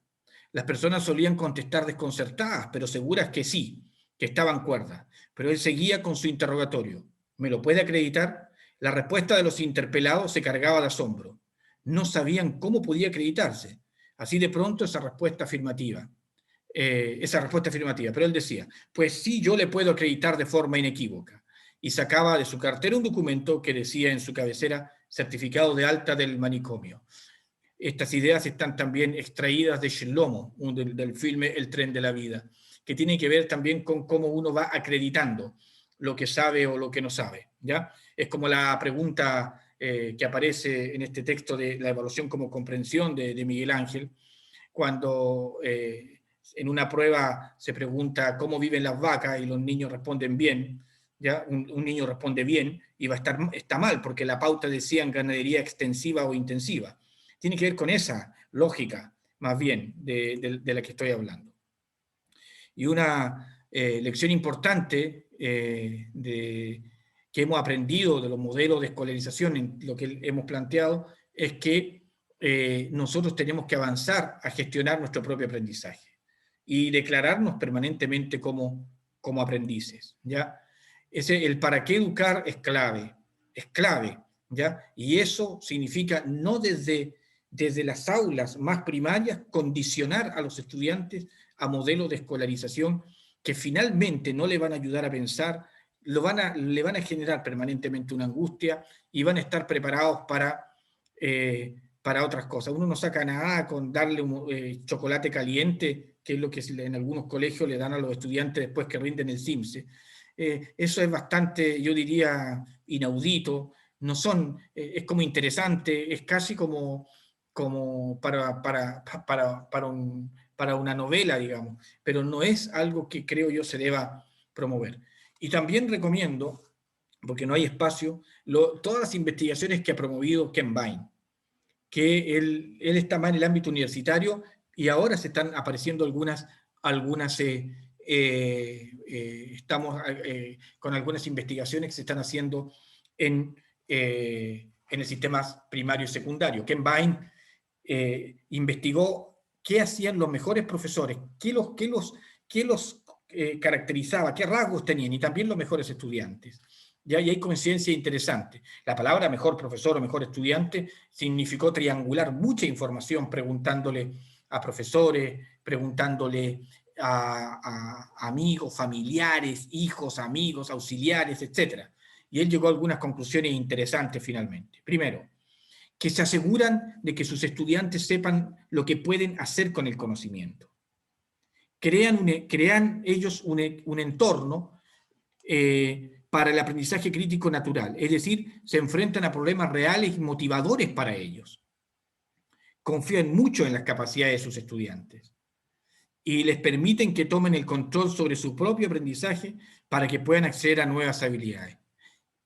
Las personas solían contestar desconcertadas, pero seguras que sí, que estaban cuerdas. Pero él seguía con su interrogatorio: ¿me lo puede acreditar? La respuesta de los interpelados se cargaba de asombro. No sabían cómo podía acreditarse. Así de pronto esa respuesta afirmativa. Pero él decía: pues sí, yo le puedo acreditar de forma inequívoca. Y sacaba de su cartera un documento que decía en su cabecera: certificado de alta del manicomio. Estas ideas están también extraídas de Shelomo, del filme El tren de la vida, que tiene que ver también con cómo uno va acreditando lo que sabe o lo que no sabe, ¿ya? Es como la pregunta que aparece en este texto de la evaluación como comprensión de Miguel Ángel, cuando en una prueba se pregunta cómo viven las vacas y los niños responden bien, ¿ya? Un niño responde bien y está mal porque la pauta decía en ganadería extensiva o intensiva. Tiene que ver con esa lógica, más bien, de la que estoy hablando. Y una lección importante que hemos aprendido de los modelos de escolarización en lo que hemos planteado es que nosotros tenemos que avanzar a gestionar nuestro propio aprendizaje y declararnos permanentemente como aprendices, ¿ya? El para qué educar es clave, ¿ya? Y eso significa no desde las aulas más primarias condicionar a los estudiantes a modelos de escolarización que finalmente no le van a ayudar a pensar, le van a generar permanentemente una angustia y van a estar preparados para otras cosas. Uno no saca nada con darle chocolate caliente que es lo que en algunos colegios le dan a los estudiantes después que rinden el CIMSE. Eso es bastante, yo diría, inaudito. No son, es como interesante, es casi como para una novela, digamos, pero no es algo que creo yo se deba promover. Y también recomiendo, porque no hay espacio, todas las investigaciones que ha promovido Ken Vine, que él está más en el ámbito universitario y ahora se están apareciendo estamos con algunas investigaciones que se están haciendo en el sistema primario y secundario. Ken Vine investigó qué hacían los mejores profesores, qué los caracterizaba, qué rasgos tenían, y también los mejores estudiantes. ¿Ya? Y hay coincidencia interesante. La palabra mejor profesor o mejor estudiante significó triangular mucha información preguntándole a profesores, preguntándole a amigos, familiares, hijos, amigos, auxiliares, etc. Y él llegó a algunas conclusiones interesantes finalmente. Primero, que se aseguran de que sus estudiantes sepan lo que pueden hacer con el conocimiento. Crean ellos un entorno para el aprendizaje crítico natural, es decir, se enfrentan a problemas reales y motivadores para ellos. Confían mucho en las capacidades de sus estudiantes y les permiten que tomen el control sobre su propio aprendizaje para que puedan acceder a nuevas habilidades.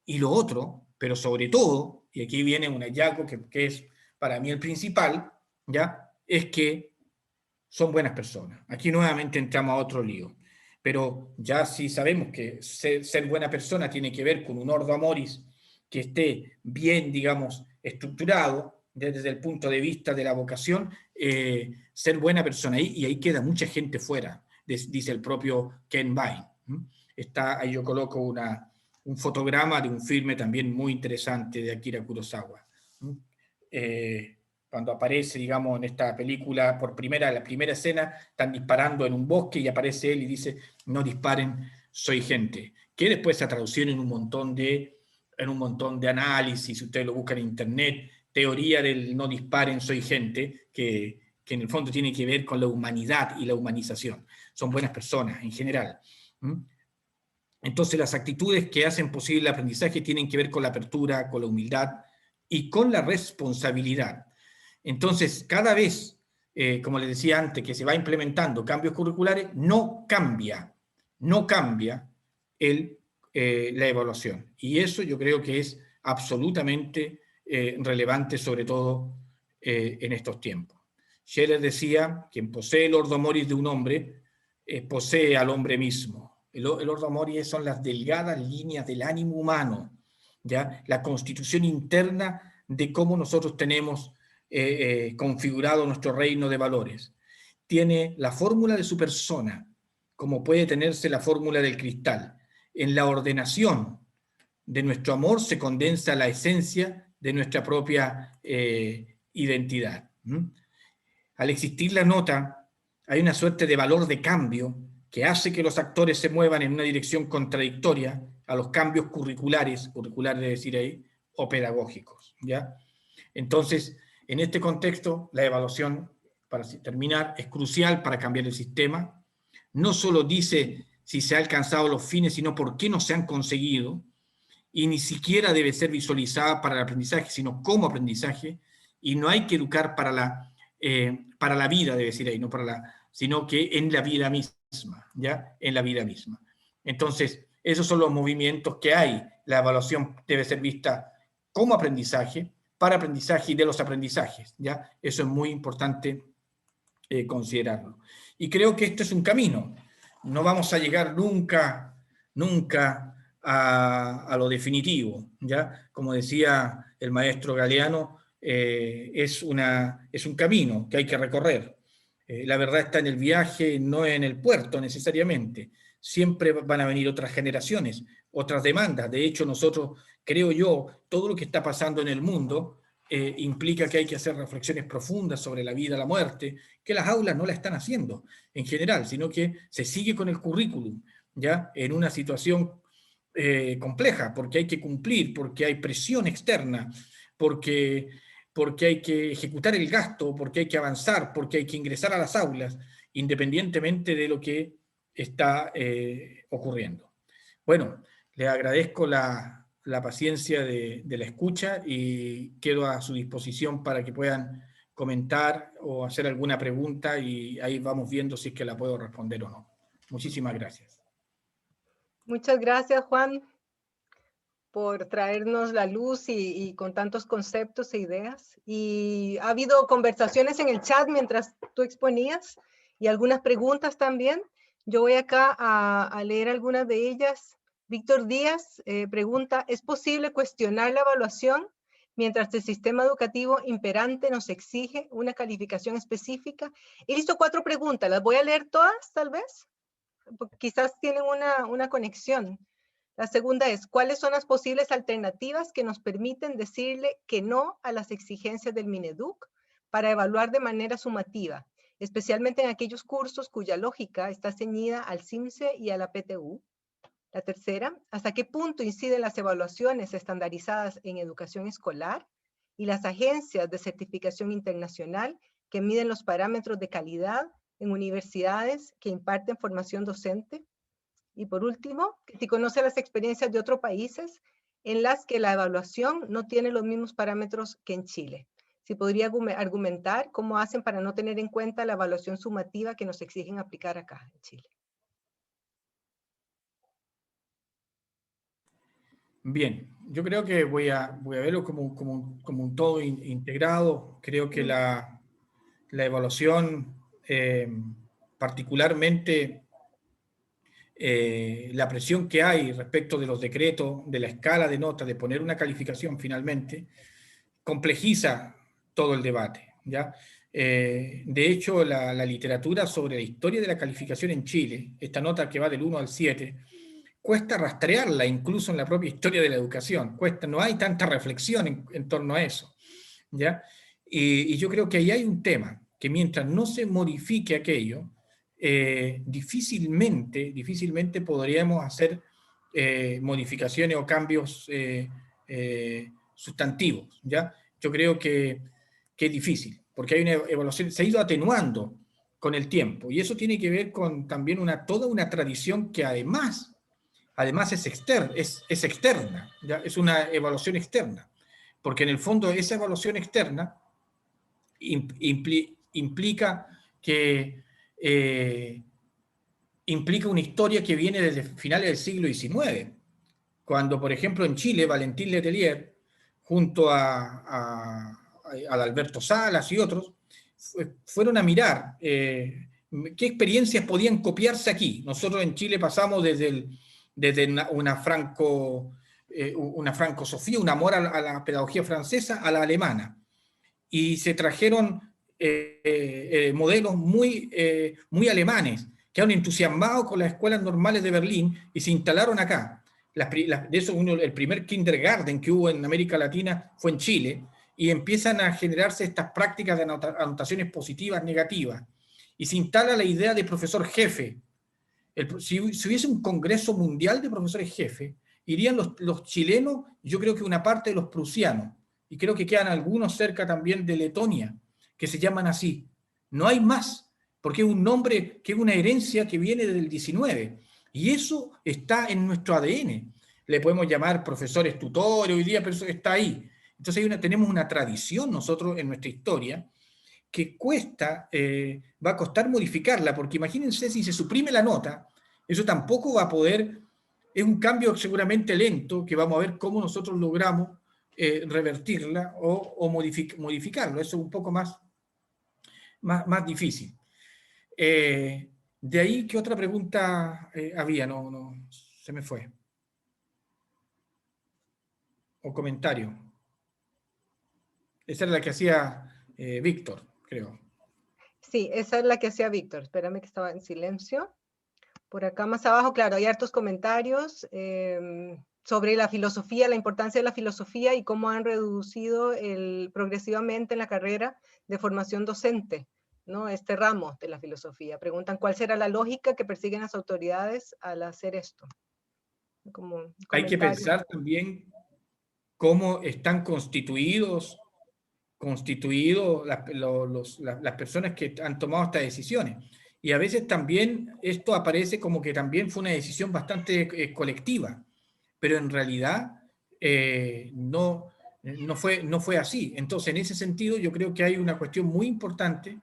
Y lo otro, pero sobre todo, y aquí viene un hallazgo que es para mí el principal, ¿ya? Es que son buenas personas. Aquí nuevamente entramos a otro lío. Pero ya sí sabemos que ser buena persona tiene que ver con un ordo amoris que esté bien, digamos, estructurado desde el punto de vista de la vocación, ser buena persona. Y ahí queda mucha gente fuera, dice el propio Ken Vine. Ahí yo coloco un fotograma de un filme también muy interesante de Akira Kurosawa. Cuando aparece, digamos, en esta película, la primera escena, están disparando en un bosque y aparece él y dice, no disparen, soy gente. Que después se ha traducido en un montón de análisis, si ustedes lo buscan en internet, teoría del no disparen, soy gente, que en el fondo tiene que ver con la humanidad y la humanización. Son buenas personas en general. Entonces las actitudes que hacen posible el aprendizaje tienen que ver con la apertura, con la humildad y con la responsabilidad. Entonces, cada vez, como les decía antes, que se va implementando cambios curriculares, no cambia la evaluación. Y eso yo creo que es absolutamente relevante, sobre todo en estos tiempos. Scheller decía, quien posee el ordo moris de un hombre, posee al hombre mismo. El ordo moris son las delgadas líneas del ánimo humano, ¿ya? La constitución interna de cómo nosotros tenemos configurado nuestro reino de valores. Tiene la fórmula de su persona, como puede tenerse la fórmula del cristal. En la ordenación de nuestro amor se condensa la esencia de nuestra propia identidad. Al existir la nota, hay una suerte de valor de cambio que hace que los actores se muevan en una dirección contradictoria a los cambios curriculares es decir ahí, o pedagógicos, ¿ya? Entonces, en este contexto, la evaluación, para terminar, es crucial para cambiar el sistema. No solo dice si se han alcanzado los fines, sino por qué no se han conseguido, y ni siquiera debe ser visualizada para el aprendizaje, sino como aprendizaje, y no hay que educar para la vida, debe decir ahí, sino que en la vida misma, ¿ya? En la vida misma. Entonces, esos son los movimientos que hay. La evaluación debe ser vista como aprendizaje, para aprendizaje y de los aprendizajes, ¿ya? Eso es muy importante considerarlo. Y creo que esto es un camino. No vamos a llegar nunca a lo definitivo, ¿ya? Como decía el maestro Galeano, es un camino que hay que recorrer. La verdad está en el viaje, no en el puerto necesariamente. Siempre van a venir otras generaciones, otras demandas. De hecho, nosotros, creo yo, todo lo que está pasando en el mundo implica que hay que hacer reflexiones profundas sobre la vida, la muerte, que las aulas no la están haciendo en general, sino que se sigue con el currículum, ¿ya? En una situación compleja, porque hay que cumplir, porque hay presión externa, porque hay que ejecutar el gasto, porque hay que avanzar, porque hay que ingresar a las aulas, independientemente de lo que está ocurriendo. Bueno, les agradezco la paciencia de la escucha y quedo a su disposición para que puedan comentar o hacer alguna pregunta y ahí vamos viendo si es que la puedo responder o no. Muchísimas gracias. Muchas gracias, Juan, por traernos la luz y con tantos conceptos e ideas. Y ha habido conversaciones en el chat mientras tú exponías y algunas preguntas también. Yo voy acá a leer algunas de ellas. Víctor Díaz pregunta, ¿es posible cuestionar la evaluación mientras el sistema educativo imperante nos exige una calificación específica? He visto 4 preguntas, las voy a leer todas tal vez, porque quizás tienen una conexión. La segunda es, ¿cuáles son las posibles alternativas que nos permiten decirle que no a las exigencias del Mineduc para evaluar de manera sumativa, especialmente en aquellos cursos cuya lógica está ceñida al CIMSE y a la PTU? La tercera, ¿hasta qué punto inciden las evaluaciones estandarizadas en educación escolar y las agencias de certificación internacional que miden los parámetros de calidad en universidades que imparten formación docente? Y por último, si conoce las experiencias de otros países en las que la evaluación no tiene los mismos parámetros que en Chile. Si podría argumentar cómo hacen para no tener en cuenta la evaluación sumativa que nos exigen aplicar acá en Chile. Bien, yo creo que voy a verlo como un todo integrado. Creo que la evaluación, particularmente la presión que hay respecto de los decretos, de la escala de notas, de poner una calificación finalmente, complejiza todo el debate, ¿ya? De hecho, la literatura sobre la historia de la calificación en Chile, esta nota que va del 1 al 7, cuesta rastrearla incluso en la propia historia de la educación, no hay tanta reflexión en torno a eso, ¿ya? Y yo creo que ahí hay un tema, que mientras no se modifique aquello, difícilmente podríamos hacer modificaciones o cambios sustantivos, ¿ya? Yo creo que es difícil, porque hay una evaluación, se ha ido atenuando con el tiempo, y eso tiene que ver con también toda una tradición que además es externa, ¿ya? Es una evaluación externa, porque en el fondo esa evaluación externa implica que implica una historia que viene desde finales del siglo XIX, cuando, por ejemplo, en Chile, Valentín Letelier, junto a Alberto Salas y otros, fueron a mirar qué experiencias podían copiarse aquí. Nosotros en Chile pasamos desde una francosofía, un amor a la pedagogía francesa, a la alemana. Y se trajeron modelos muy alemanes, que han entusiasmado con las escuelas normales de Berlín y se instalaron acá. De eso el primer kindergarten que hubo en América Latina fue en Chile, y empiezan a generarse estas prácticas de anotaciones positivas, negativas, y se instala la idea de profesor jefe. Si hubiese un congreso mundial de profesores jefe, irían los chilenos, yo creo que una parte de los prusianos, y creo que quedan algunos cerca también de Letonia, que se llaman así. No hay más, porque es un nombre que es una herencia que viene del 19, y eso está en nuestro ADN. Le podemos llamar profesores tutores hoy día, pero eso está ahí. Entonces tenemos una tradición nosotros en nuestra historia que va a costar modificarla, porque imagínense si se suprime la nota, eso tampoco va a poder, es un cambio seguramente lento, que vamos a ver cómo nosotros logramos revertirla o modificarlo. Eso es un poco más difícil. De ahí, ¿qué otra pregunta había? No, se me fue. O comentario. Esa era la que hacía Víctor, creo. Sí, esa es la que hacía Víctor. Espérame que estaba en silencio. Por acá más abajo, claro, hay hartos comentarios sobre la filosofía, la importancia de la filosofía y cómo han reducido progresivamente en la carrera de formación docente, ¿no? Este ramo de la filosofía. Preguntan cuál será la lógica que persiguen las autoridades al hacer esto. Hay que pensar también cómo están constituidos las personas que han tomado estas decisiones. y a veces también esto aparece como que también fue una decisión bastante colectiva, pero en realidad no fue así. Entonces, en ese sentido, yo creo que hay una cuestión muy importante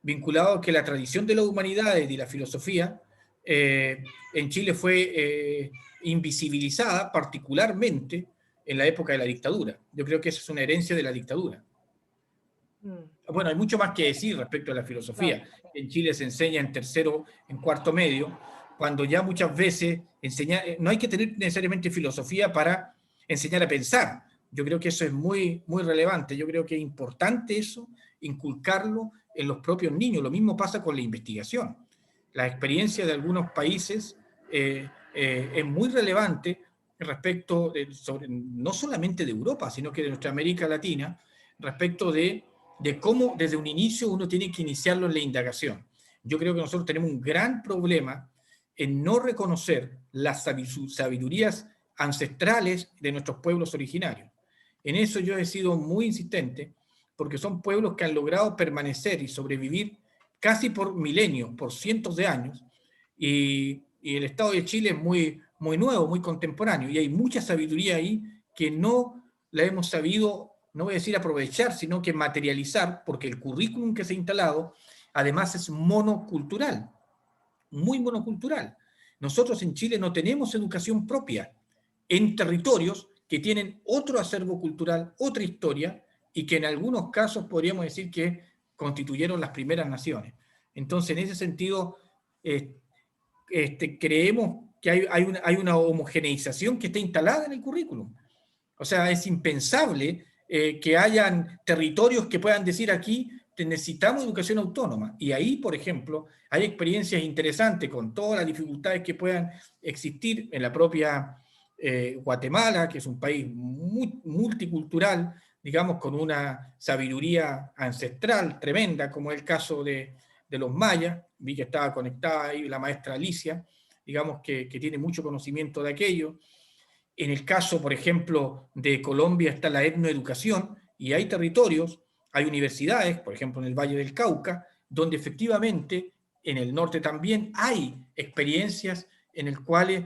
vinculado a que la tradición de las humanidades y la filosofía en Chile fue invisibilizada, particularmente en la época de la dictadura. Yo creo que esa es una herencia de la dictadura. Bueno, hay mucho más que decir respecto a la filosofía. Claro. En Chile se enseña en tercero, en cuarto medio, cuando ya muchas veces no hay que tener necesariamente filosofía para enseñar a pensar. Yo creo que eso es muy, muy relevante. Yo creo que es importante eso, inculcarlo en los propios niños. Lo mismo pasa con la investigación. La experiencia de algunos países es muy relevante respecto no solamente de Europa, sino que de nuestra América Latina, respecto de cómo desde un inicio uno tiene que iniciarlo en la indagación. Yo creo que nosotros tenemos un gran problema en no reconocer las sabidurías ancestrales de nuestros pueblos originarios. En eso yo he sido muy insistente, porque son pueblos que han logrado permanecer y sobrevivir casi por milenios, por cientos de años, y el Estado de Chile es muy, muy nuevo, muy contemporáneo, y hay mucha sabiduría ahí que no la hemos sabido, no voy a decir aprovechar, sino que materializar, porque el currículum que se ha instalado, además es monocultural, muy monocultural. Nosotros en Chile no tenemos educación propia en territorios que tienen otro acervo cultural, otra historia, y que en algunos casos podríamos decir que constituyeron las primeras naciones. Entonces, en ese sentido, creemos que hay una homogeneización que está instalada en el currículum. O sea, es impensable que hayan territorios que puedan decir aquí necesitamos educación autónoma. Y ahí, por ejemplo, hay experiencias interesantes con todas las dificultades que puedan existir en la propia Guatemala, que es un país muy multicultural, digamos, con una sabiduría ancestral tremenda, como es el caso de los mayas. Vi que estaba conectada ahí la maestra Alicia, digamos, que tiene mucho conocimiento de aquello. En el caso, por ejemplo, de Colombia está la etnoeducación y hay territorios, hay universidades, por ejemplo, en el Valle del Cauca, donde efectivamente en el norte también hay experiencias en los cuales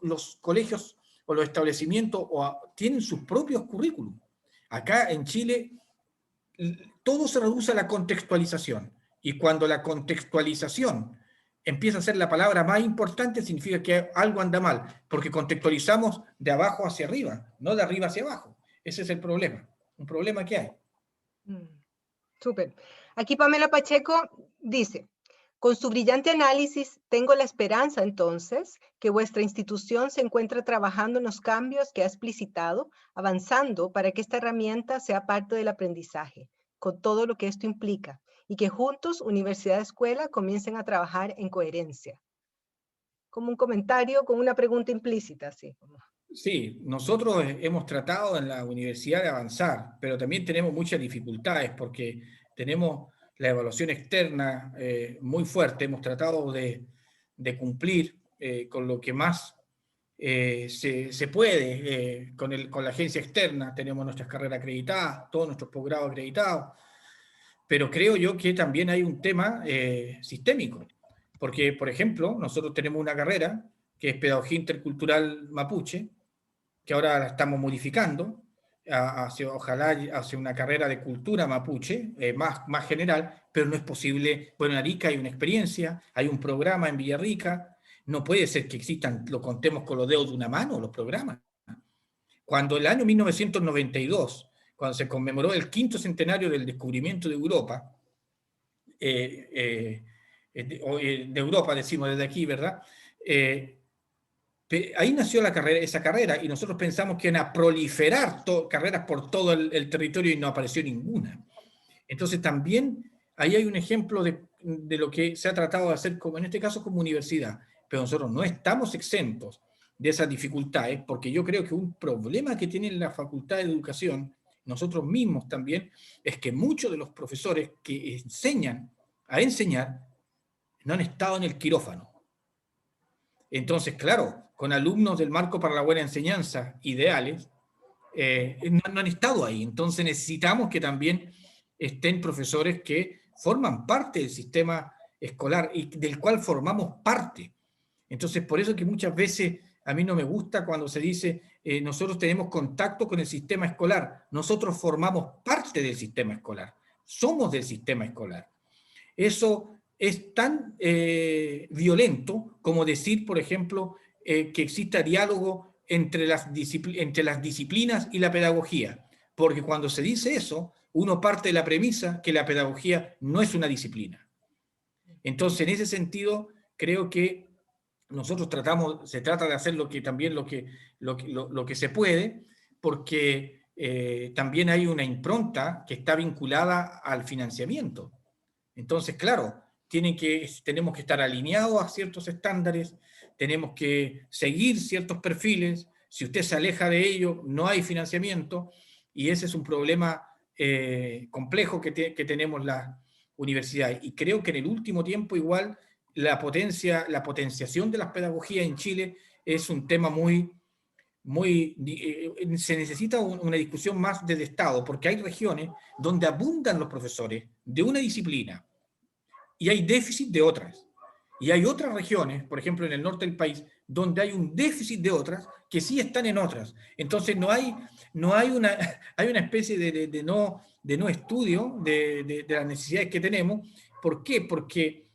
los colegios o los establecimientos tienen sus propios currículum. Acá en Chile todo se reduce a la contextualización, y cuando la contextualización empieza a ser la palabra más importante, significa que algo anda mal, porque contextualizamos de abajo hacia arriba, no de arriba hacia abajo. Ese es el problema, un problema que hay. Súper. Aquí Pamela Pacheco dice, con su brillante análisis, tengo la esperanza entonces que vuestra institución se encuentra trabajando en los cambios que ha explicitado, avanzando para que esta herramienta sea parte del aprendizaje, con todo lo que esto implica, y que juntos, universidad-escuela, comiencen a trabajar en coherencia. Como un comentario, con una pregunta implícita, así. Sí, nosotros hemos tratado en la universidad de avanzar, pero también tenemos muchas dificultades porque tenemos la evaluación externa muy fuerte. Hemos tratado de cumplir con lo que más se puede con la agencia externa. Tenemos nuestras carreras acreditadas, todos nuestros posgrados acreditados, pero creo yo que también hay un tema sistémico, porque, por ejemplo, nosotros tenemos una carrera que es Pedagogía Intercultural Mapuche, que ahora la estamos modificando, ojalá hacia una carrera de cultura mapuche, más general, pero no es posible. Bueno, en Arica hay una experiencia, hay un programa en Villarrica, no puede ser que existan, lo contemos con los dedos de una mano, los programas. Cuando el año 1992, cuando se conmemoró el 5º centenario del descubrimiento de Europa, de Europa decimos desde aquí, ¿verdad?, ahí nació esa carrera, y nosotros pensamos que iban a proliferar carreras por todo el territorio y no apareció ninguna. Entonces también ahí hay un ejemplo de lo que se ha tratado de hacer, como en este caso como universidad, pero nosotros no estamos exentos de esas dificultades, porque yo creo que un problema que tiene la Facultad de Educación, nosotros mismos también, es que muchos de los profesores que enseñan a enseñar no han estado en el quirófano. Entonces, claro, con alumnos del Marco para la Buena Enseñanza ideales, no han estado ahí. Entonces necesitamos que también estén profesores que forman parte del sistema escolar y del cual formamos parte. Entonces, por eso que muchas veces a mí no me gusta cuando se dice nosotros tenemos contacto con el sistema escolar. Nosotros formamos parte del sistema escolar. Somos del sistema escolar. Eso es tan violento como decir, por ejemplo, que exista diálogo entre las disciplinas y la pedagogía. Porque cuando se dice eso, uno parte de la premisa que la pedagogía no es una disciplina. Entonces, en ese sentido, creo que nosotros se trata de hacer lo que se puede, porque también hay una impronta que está vinculada al financiamiento. Entonces, claro, tenemos que estar alineados a ciertos estándares, tenemos que seguir ciertos perfiles. Si usted se aleja de ello, no hay financiamiento, y ese es un problema complejo que tenemos las universidades. Y creo que en el último tiempo igual la potenciación de las pedagogías en Chile es un tema se necesita una discusión más desde Estado, porque hay regiones donde abundan los profesores de una disciplina y hay déficit de otras. Y hay otras regiones, por ejemplo en el norte del país, donde hay un déficit de otras que sí están en otras. Entonces hay una especie de no estudio de las necesidades que tenemos. ¿Por qué? Porque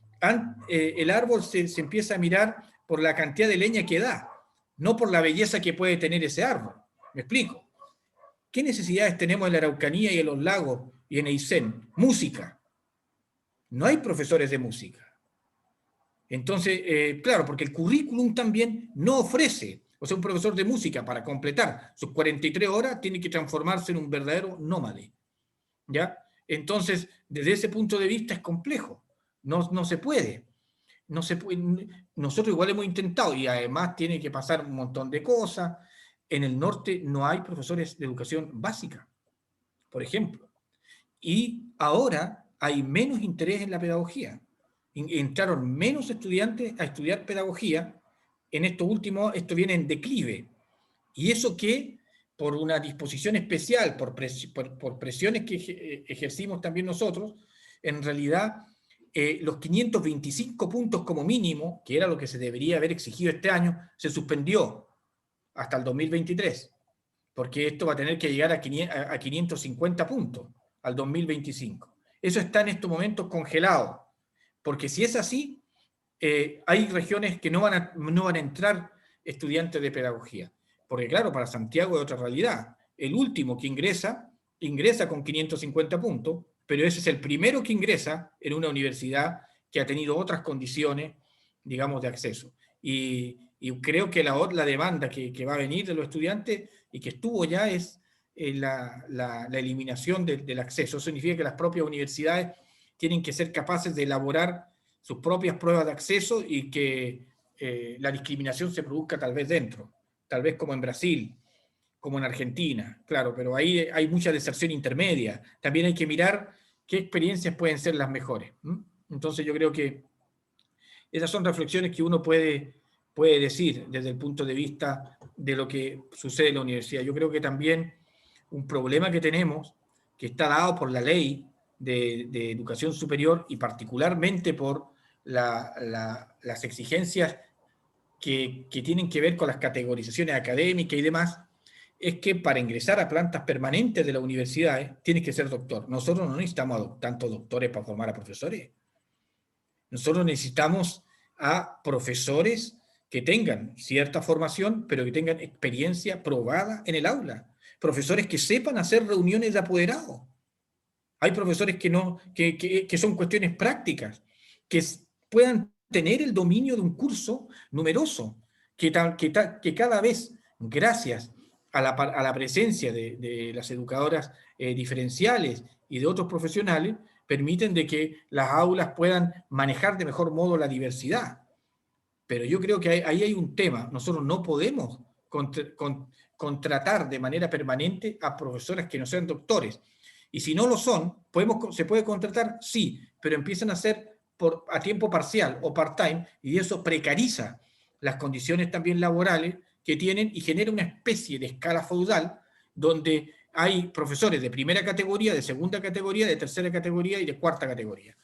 el árbol se empieza a mirar por la cantidad de leña que da, no por la belleza que puede tener ese árbol. ¿Me explico? ¿Qué necesidades tenemos en la Araucanía y en los lagos y en Aysén? Música. No hay profesores de música. Entonces, claro, porque el currículum también no ofrece. O sea, un profesor de música para completar sus 43 horas tiene que transformarse en un verdadero nómade. ¿Ya? Entonces, desde ese punto de vista es complejo. No se puede. Nosotros igual hemos intentado y además tiene que pasar un montón de cosas. En el norte no hay profesores de educación básica, por ejemplo. Y ahora hay menos interés en la pedagogía. Entraron menos estudiantes a estudiar pedagogía. En esto último, esto viene en declive. Y eso que, por una disposición especial, por presiones que ejercimos también nosotros, en realidad los 525 puntos como mínimo, que era lo que se debería haber exigido este año, se suspendió hasta el 2023, porque esto va a tener que llegar a 550 puntos al 2025. Eso está en estos momentos congelado, porque si es así, hay regiones que no van a entrar estudiantes de pedagogía, porque claro, para Santiago es otra realidad. El último que ingresa con 550 puntos, pero ese es el primero que ingresa en una universidad que ha tenido otras condiciones, digamos, de acceso. Y creo que la demanda que va a venir de los estudiantes y que estuvo ya es la eliminación del acceso. Eso significa que las propias universidades tienen que ser capaces de elaborar sus propias pruebas de acceso y que la discriminación se produzca tal vez dentro, tal vez como en Brasil, como en Argentina, claro, pero ahí hay mucha deserción intermedia. También hay que mirar qué experiencias pueden ser las mejores. Entonces yo creo que esas son reflexiones que uno puede decir desde el punto de vista de lo que sucede en la universidad. Yo creo que también un problema que tenemos, que está dado por la ley de educación superior y particularmente por las exigencias que tienen que ver con las categorizaciones académicas y demás, es que para ingresar a plantas permanentes de las universidades tienes que ser doctor. Nosotros no necesitamos tantos doctores para formar a profesores. Nosotros necesitamos a profesores que tengan cierta formación, pero que tengan experiencia probada en el aula. Profesores que sepan hacer reuniones de apoderados. Hay profesores que son cuestiones prácticas, que puedan tener el dominio de un curso numeroso, que cada vez, gracias a la presencia de las educadoras diferenciales y de otros profesionales, permiten de que las aulas puedan manejar de mejor modo la diversidad. Pero yo creo que ahí hay un tema. Nosotros no podemos contratar de manera permanente a profesores que no sean doctores. Y si no lo son, se puede contratar, sí, pero empiezan a ser a tiempo parcial o part-time, y eso precariza las condiciones también laborales que tienen y genera una especie de escala feudal donde hay profesores de primera categoría, de segunda categoría, de tercera categoría y de cuarta categoría.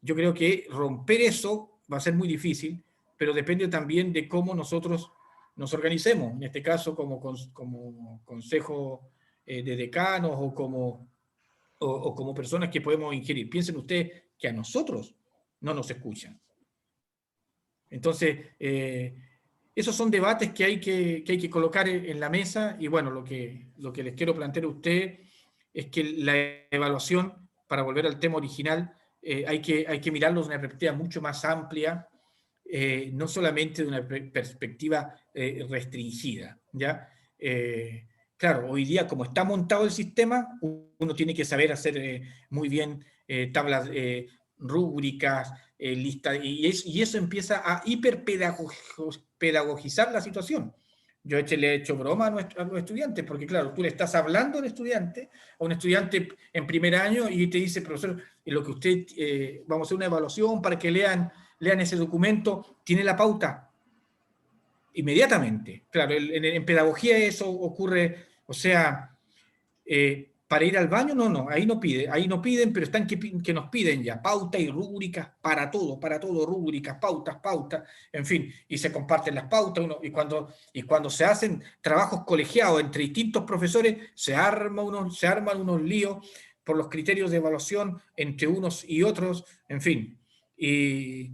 Yo creo que romper eso va a ser muy difícil, pero depende también de cómo nosotros nos organicemos, en este caso como consejo de decanos o como personas que podemos ingerir. Piensen ustedes que a nosotros no nos escuchan. Entonces, esos son debates que hay que colocar en la mesa, y bueno, lo que les quiero plantear a ustedes es que la evaluación, para volver al tema original, hay que mirarlo de una perspectiva mucho más amplia, no solamente de una perspectiva restringida, ¿ya? Claro, hoy día, como está montado el sistema, uno tiene que saber hacer muy bien tablas, rúbricas, lista, y eso empieza a hiperpedagogizar la situación. Yo le he hecho broma a los estudiantes, porque claro, tú le estás hablando al estudiante, a un estudiante en primer año, y te dice, profesor, lo que usted, vamos a hacer una evaluación para que lean ese documento, tiene la pauta inmediatamente. Claro, en pedagogía eso ocurre, o sea, para ir al baño, no, ahí no piden, pero están que nos piden ya pauta y rúbricas para todo, rúbricas, pautas, en fin, y se comparten las pautas, y cuando se hacen trabajos colegiados entre distintos profesores, se arman unos líos por los criterios de evaluación entre unos y otros, en fin, y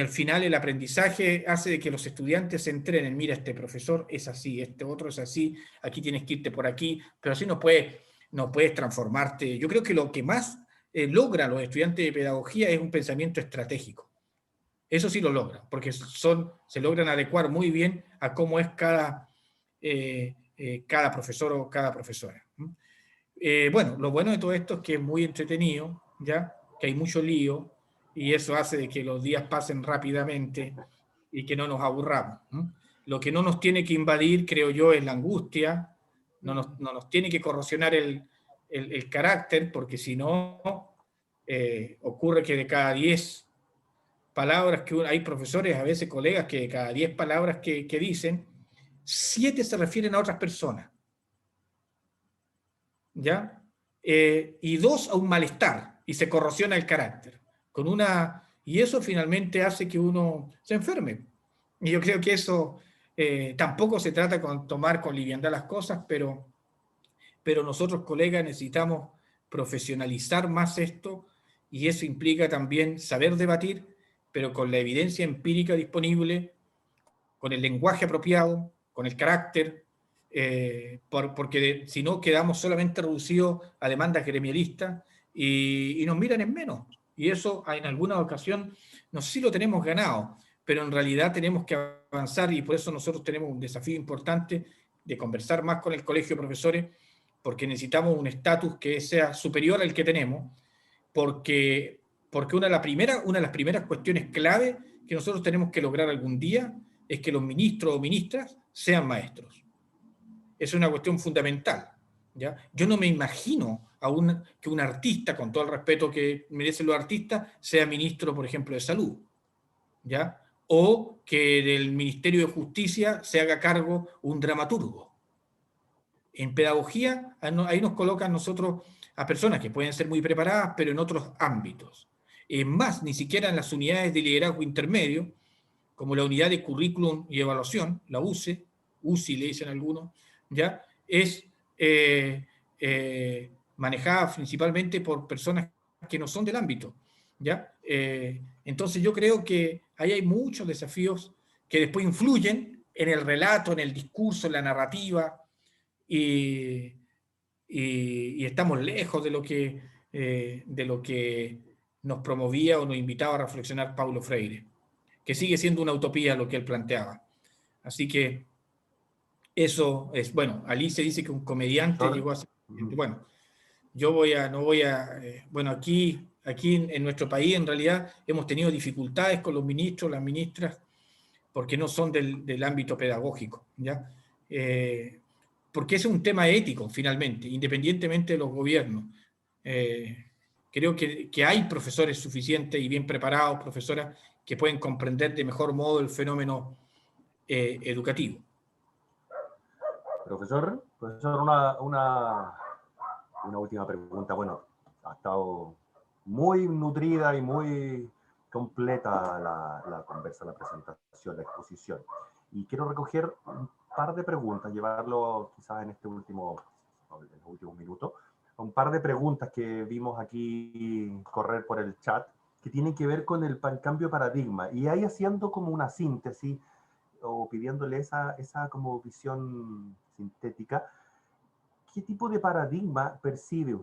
al final el aprendizaje hace de que los estudiantes se entrenen, mira, este profesor es así, este otro es así, aquí tienes que irte por aquí, pero así no puedes transformarte. Yo creo que lo que más logran los estudiantes de pedagogía es un pensamiento estratégico. Eso sí lo logran, porque se logran adecuar muy bien a cómo es cada profesor o cada profesora. Bueno, lo bueno de todo esto es que es muy entretenido, ¿ya? Que hay mucho lío, y eso hace de que los días pasen rápidamente y que no nos aburramos. Lo que no nos tiene que invadir, creo yo, es la angustia, no nos tiene que corrosionar el carácter, porque si no, ocurre que de cada 10 palabras hay profesores, a veces colegas, que de cada 10 palabras que dicen, 7 se refieren a otras personas, ¿ya? Y 2 a un malestar, y se corrosiona el carácter. Y eso finalmente hace que uno se enferme. Y yo creo que eso tampoco se trata con tomar con liviandad las cosas, pero nosotros, colegas, necesitamos profesionalizar más esto, y eso implica también saber debatir, pero con la evidencia empírica disponible, con el lenguaje apropiado, con el carácter, porque si no quedamos solamente reducidos a demandas gremialistas y nos miran en menos. Y eso en alguna ocasión, no sé si lo tenemos ganado, pero en realidad tenemos que avanzar, y por eso nosotros tenemos un desafío importante de conversar más con el colegio de profesores, porque necesitamos un estatus que sea superior al que tenemos, porque una de las primeras cuestiones clave que nosotros tenemos que lograr algún día es que los ministros o ministras sean maestros. Es una cuestión fundamental, ¿ya? Yo no me imagino que un artista, con todo el respeto que merecen los artistas, sea ministro, por ejemplo, de salud, ¿ya? O que del Ministerio de Justicia se haga cargo un dramaturgo. En pedagogía, ahí nos colocan nosotros a personas que pueden ser muy preparadas, pero en otros ámbitos. Es más, ni siquiera en las unidades de liderazgo intermedio, como la unidad de currículum y evaluación, la UCI le dicen algunos, ¿ya? Es manejada principalmente por personas que no son del ámbito, ¿ya? Entonces yo creo que ahí hay muchos desafíos que después influyen en el relato, en el discurso, en la narrativa, y estamos lejos de lo que nos promovía o nos invitaba a reflexionar Paulo Freire, que sigue siendo una utopía lo que él planteaba. Así que eso es, bueno, Alice dice que un comediante llegó a ser presidente. Bueno, bueno, aquí en nuestro país en realidad hemos tenido dificultades con los ministros, las ministras, porque no son del ámbito pedagógico, ¿ya? Porque es un tema ético, finalmente, independientemente de los gobiernos. Creo que hay profesores suficientes y bien preparados, profesoras, que pueden comprender de mejor modo el fenómeno educativo. Profesor, una última pregunta. Bueno, ha estado muy nutrida y muy completa la conversa, la presentación, la exposición. Y quiero recoger un par de preguntas, llevarlo quizás en los últimos minutos, un par de preguntas que vimos aquí correr por el chat, que tienen que ver con el cambio de paradigma. Y ahí haciendo como una síntesis, o pidiéndole esa como visión sintética, ¿qué tipo de paradigma percibe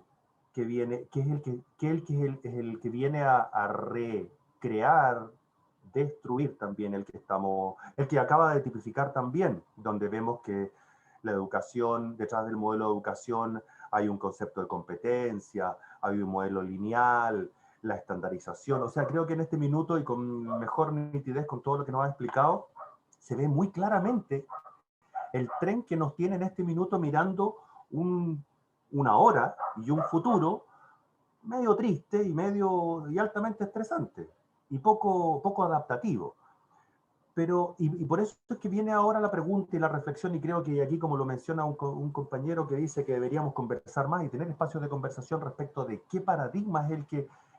que viene, que es el que viene a recrear, destruir también el que acaba de tipificar también, donde vemos que la educación, detrás del modelo de educación hay un concepto de competencia, hay un modelo lineal, la estandarización? O sea, creo que en este minuto y con mejor nitidez con todo lo que nos ha explicado, se ve muy claramente el tren que nos tiene en este minuto mirando una hora y un futuro medio triste y altamente estresante y poco adaptativo. Pero, y por eso es que viene ahora la pregunta y la reflexión, y creo que aquí, como lo menciona un compañero que dice que deberíamos conversar más y tener espacios de conversación respecto de qué paradigma es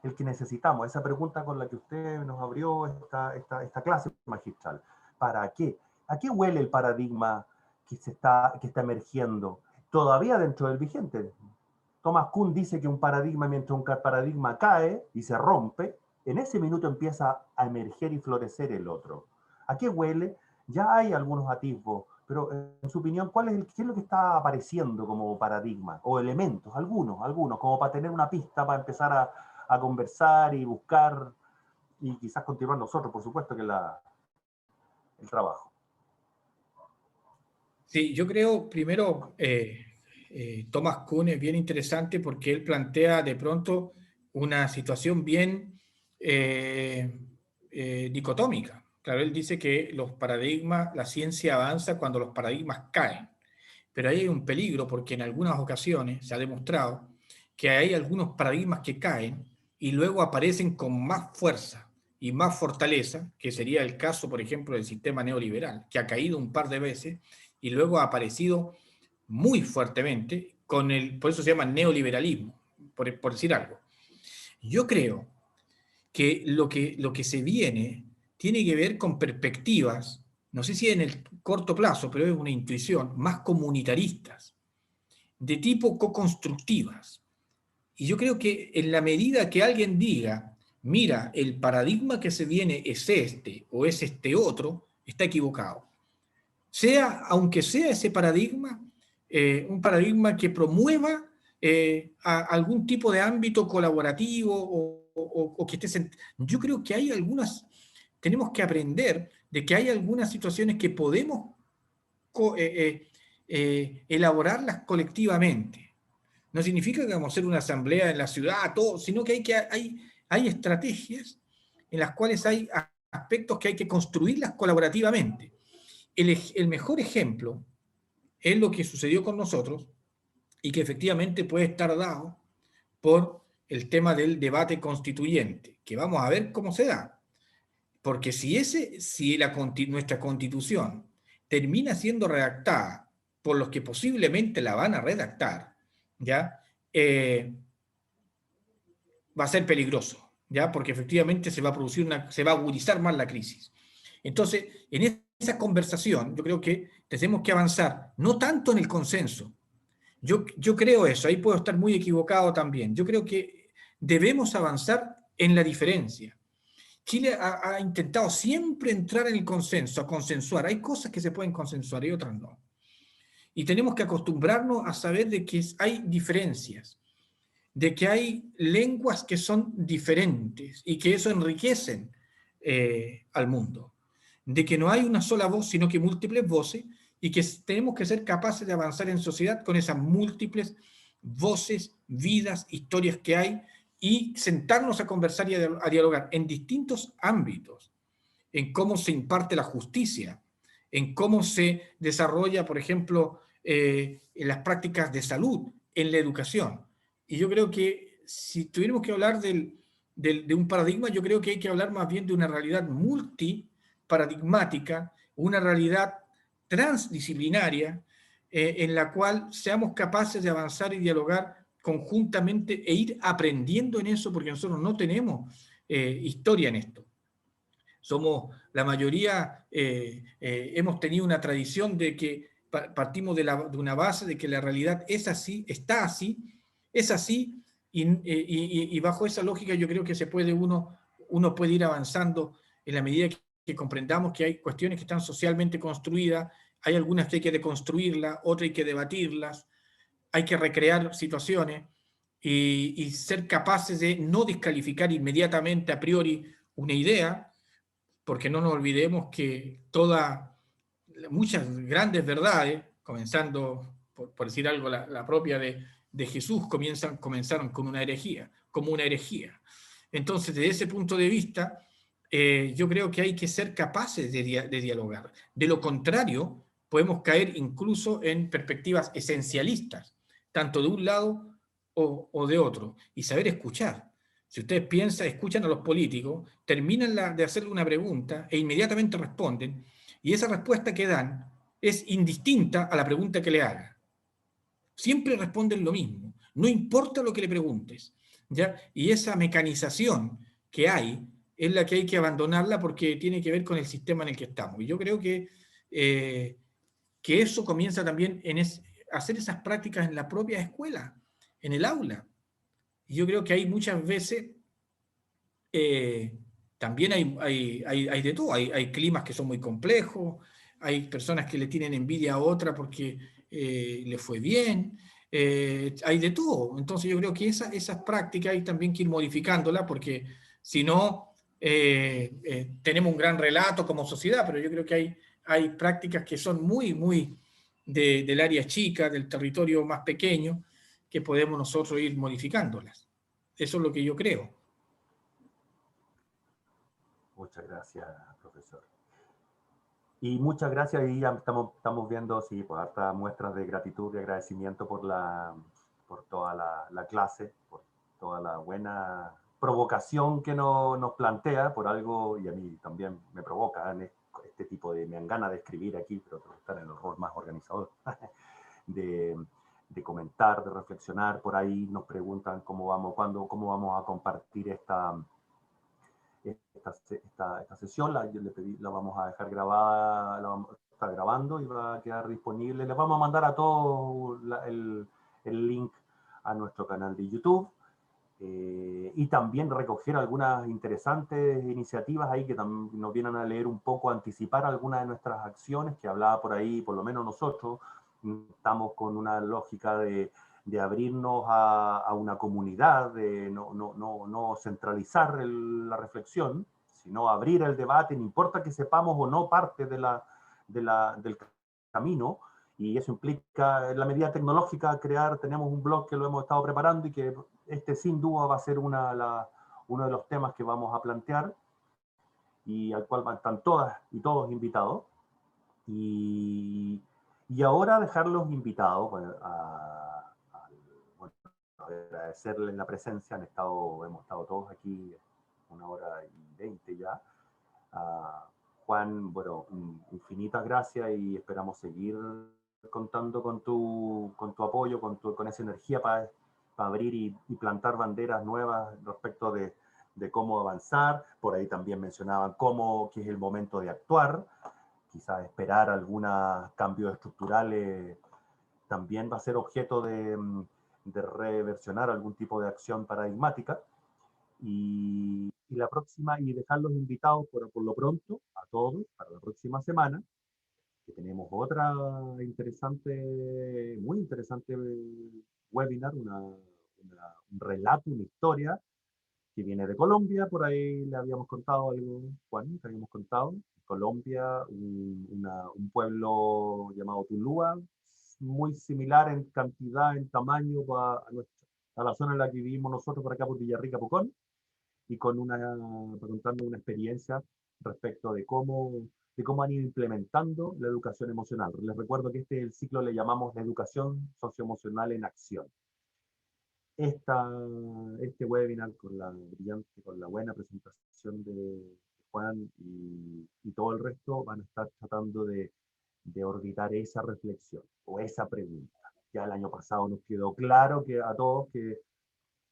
el que necesitamos, esa pregunta con la que usted nos abrió esta clase magistral. ¿Para qué? ¿A qué huele el paradigma que está emergiendo todavía dentro del vigente? Thomas Kuhn dice que un paradigma, mientras un paradigma cae y se rompe, en ese minuto empieza a emerger y florecer el otro. ¿A qué huele? Ya hay algunos atisbos, pero en su opinión, ¿qué es lo que está apareciendo como paradigma? O elementos, algunos, como para tener una pista, para empezar a conversar y buscar, y quizás continuar nosotros, por supuesto, que el trabajo. Sí, yo creo, primero, Thomas Kuhn es bien interesante porque él plantea de pronto una situación bien dicotómica. Claro, él dice que los paradigmas, la ciencia avanza cuando los paradigmas caen, pero ahí hay un peligro porque en algunas ocasiones se ha demostrado que hay algunos paradigmas que caen y luego aparecen con más fuerza y más fortaleza, que sería el caso, por ejemplo, del sistema neoliberal, que ha caído un par de veces y luego ha aparecido muy fuertemente, por eso se llama neoliberalismo, por decir algo. Yo creo que lo que se viene tiene que ver con perspectivas, no sé si en el corto plazo, pero es una intuición, más comunitaristas, de tipo co-constructivas. Y yo creo que en la medida que alguien diga, mira, el paradigma que se viene es este o es este otro, está equivocado. Aunque sea ese paradigma, un paradigma que promueva algún tipo de ámbito colaborativo o que esté... Yo creo que tenemos que aprender de que hay algunas situaciones que podemos elaborarlas colectivamente. No significa que vamos a hacer una asamblea en la ciudad, todo, sino que hay estrategias en las cuales hay aspectos que hay que construirlas colaborativamente. El mejor ejemplo es lo que sucedió con nosotros y que efectivamente puede estar dado por el tema del debate constituyente, que vamos a ver cómo se da. Porque si nuestra constitución termina siendo redactada por los que posiblemente la van a redactar, ¿ya? Va a ser peligroso, ¿ya? Porque efectivamente se va a agudizar más la crisis. Entonces, en esa conversación, yo creo que tenemos que avanzar, no tanto en el consenso. Yo creo eso, ahí puedo estar muy equivocado también. Yo creo que debemos avanzar en la diferencia. Chile ha intentado siempre entrar en el consenso, a consensuar. Hay cosas que se pueden consensuar y otras no. Y tenemos que acostumbrarnos a saber de que hay diferencias, de que hay lenguas que son diferentes y que eso enriquecen al mundo, de que no hay una sola voz, sino que múltiples voces, y que tenemos que ser capaces de avanzar en sociedad con esas múltiples voces, vidas, historias que hay, y sentarnos a conversar y a dialogar en distintos ámbitos, en cómo se imparte la justicia, en cómo se desarrolla, por ejemplo, en las prácticas de salud, en la educación. Y yo creo que si tuviéramos que hablar de un paradigma, yo creo que hay que hablar más bien de una realidad multiparadigmática, una realidad transdisciplinaria, en la cual seamos capaces de avanzar y dialogar conjuntamente e ir aprendiendo en eso, porque nosotros no tenemos historia en esto. Somos, la mayoría, hemos tenido una tradición de que partimos de una base de que la realidad es así, está así, es así, y bajo esa lógica yo creo que uno puede ir avanzando en la medida que comprendamos que hay cuestiones que están socialmente construidas, hay algunas que hay que deconstruirlas, otras hay que debatirlas, hay que recrear situaciones y ser capaces de no descalificar inmediatamente a priori una idea, porque no nos olvidemos que muchas grandes verdades, comenzando, por decir algo, la propia de Jesús, comenzaron con una herejía, como una herejía. Entonces, desde ese punto de vista, yo creo que hay que ser capaces de dialogar. De lo contrario, podemos caer incluso en perspectivas esencialistas, tanto de un lado o de otro, y saber escuchar. Si ustedes escuchan a los políticos, terminan de hacerle una pregunta e inmediatamente responden, y esa respuesta que dan es indistinta a la pregunta que le haga. Siempre responden lo mismo, no importa lo que le preguntes, ¿ya? Y esa mecanización que hay es la que hay que abandonarla porque tiene que ver con el sistema en el que estamos. Y yo creo que eso comienza también hacer esas prácticas en la propia escuela, en el aula. Y yo creo que hay muchas veces, también hay de todo, hay climas que son muy complejos, hay personas que le tienen envidia a otra porque le fue bien, hay de todo. Entonces yo creo que esas prácticas hay también que ir modificándolas porque si no, tenemos un gran relato como sociedad, pero yo creo que hay prácticas que son muy, muy del área chica, del territorio más pequeño, que podemos nosotros ir modificándolas. Eso es lo que yo creo. Muchas gracias, profesor. Y muchas gracias, y ya estamos viendo, sí, pues hartas muestras de gratitud y agradecimiento por toda la clase, por toda la buena provocación que nos plantea, por algo, y a mí también me provoca en este tipo me dan ganas de escribir aquí, pero tengo que estar en el rol más organizador, de comentar, de reflexionar. Por ahí nos preguntan cómo vamos a compartir esta sesión. Yo le pedí, la vamos a dejar grabada, está grabando y va a quedar disponible. Les vamos a mandar a todos el link a nuestro canal de YouTube, y también recoger algunas interesantes iniciativas ahí que también nos vienen a leer un poco, a anticipar algunas de nuestras acciones que hablaba por ahí. Por lo menos nosotros estamos con una lógica de abrirnos a una comunidad, de no centralizar la reflexión, sino abrir el debate, no importa que sepamos o no parte del camino, y eso implica, en la medida tecnológica, tenemos un blog que lo hemos estado preparando y que sin duda va a ser uno de los temas que vamos a plantear, y al cual están todas y todos invitados. Y ahora dejarlos invitados, bueno, agradecerles la presencia. Hemos estado todos aquí 1h20 ya. Juan, bueno, infinitas gracias, y esperamos seguir contando con tu apoyo, con esa energía para abrir y plantar banderas nuevas respecto de cómo avanzar. Por ahí también mencionaban que es el momento de actuar. Quizás esperar algunos cambios estructurales también va a ser objeto de reversionar algún tipo de acción paradigmática. Y la próxima, y dejarlos invitados por lo pronto a todos para la próxima semana, que tenemos otra muy interesante webinar, un relato, una historia que viene de Colombia. Por ahí le habíamos contado algo, Juan, que habíamos contado. Colombia, un pueblo llamado Tulúa, muy similar en cantidad, en tamaño a la zona en la que vivimos nosotros, por acá por Villarrica, Pucón, y contando una experiencia respecto de cómo han ido implementando la educación emocional. Les recuerdo que el ciclo le llamamos la educación socioemocional en acción. Este webinar, con la buena presentación de Juan y todo el resto, van a estar tratando de orbitar esa reflexión o esa pregunta. Ya el año pasado nos quedó claro que a todos que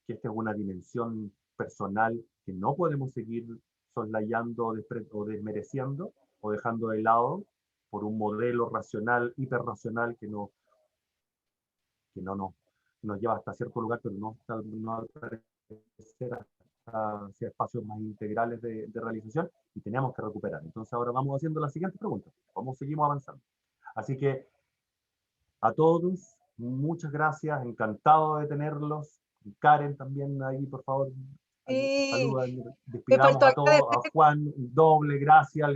esta es una dimensión personal que no podemos seguir soslayando o desmereciendo o dejando de lado por un modelo racional, hiperracional que no nos lleva hasta cierto lugar, pero no al parecer hacia espacios más integrales de realización, y tenemos que recuperar. Entonces ahora vamos haciendo la siguiente pregunta, cómo seguimos avanzando. Así que a todos, muchas gracias, encantado de tenerlos. Karen también ahí, por favor, Sí, saluda, me despidamos faltó a todos, a Juan, doble, gracias.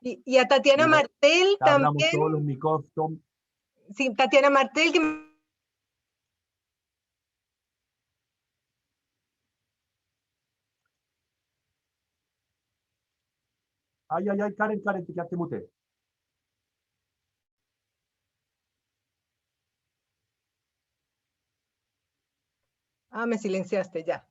y a Tatiana Martel Hablamos también. todos los micrófonos. Sí, Tatiana Martel, que Ay, Karen, te quedaste mute. me silenciaste ya.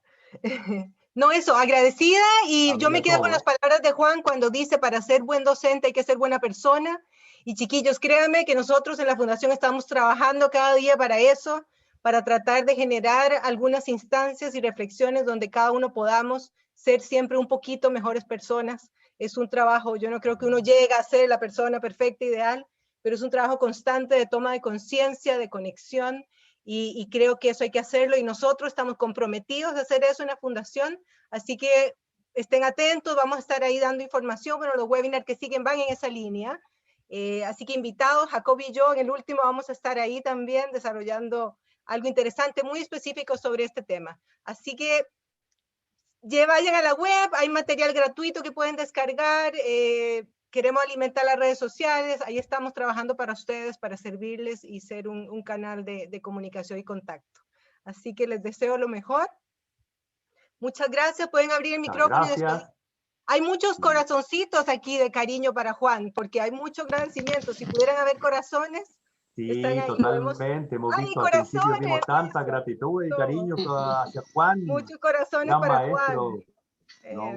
No, eso, agradecida, y yo me quedo con las palabras de Juan cuando dice, para ser buen docente hay que ser buena persona. Y chiquillos, créanme que nosotros en la Fundación estamos trabajando cada día para eso, para tratar de generar algunas instancias y reflexiones donde cada uno podamos ser siempre un poquito mejores personas. Es un trabajo, yo no creo que uno llegue a ser la persona perfecta, ideal, pero es un trabajo constante de toma de conciencia, de conexión, y creo que eso hay que hacerlo, y nosotros estamos comprometidos a hacer eso en la Fundación, así que estén atentos, vamos a estar ahí dando información, bueno, los webinars que siguen van en esa línea, así que invitados, Jacob y yo en el último vamos a estar ahí también desarrollando algo interesante, muy específico sobre este tema, así que vayan a la web, hay material gratuito que pueden descargar, queremos alimentar las redes sociales, ahí estamos trabajando para ustedes, para servirles y ser un canal de comunicación y contacto. Así que les deseo lo mejor. Muchas gracias, pueden abrir el micrófono. Gracias. Hay muchos corazoncitos aquí de cariño para Juan, porque hay mucho agradecimiento. Si pudieran haber corazones, sí, están ahí. totalmente. Hemos visto al principio, vimos tanta gratitud y cariño hacia Juan. Muchos corazones gran para maestro. Juan. No,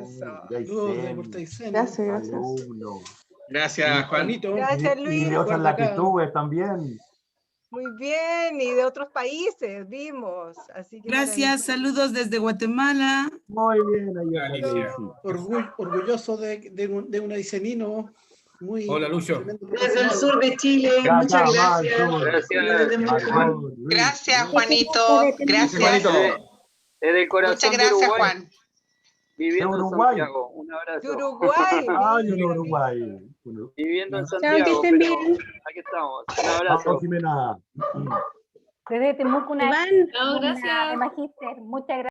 Gracias. alumno. Gracias, Juanito. Gracias, Luis. Y de otras latitudes también. Muy bien, y de otros países vimos. Así que gracias, saludos desde Guatemala. Muy bien, orgulloso de un aicenino muy... Hola, Lucho. Desde el sur de Chile, muchas gracias. Gracias, Juanito. Gracias. Juanito. Desde el corazón. Muchas gracias, Uruguay. Juan. Viviendo en Santiago. Un abrazo. De Uruguay. En Uruguay. Viviendo en Santiago, pero aquí estamos. Un abrazo. Jimena. Desde Temuco, una gracias. Magíster. Muchas gracias.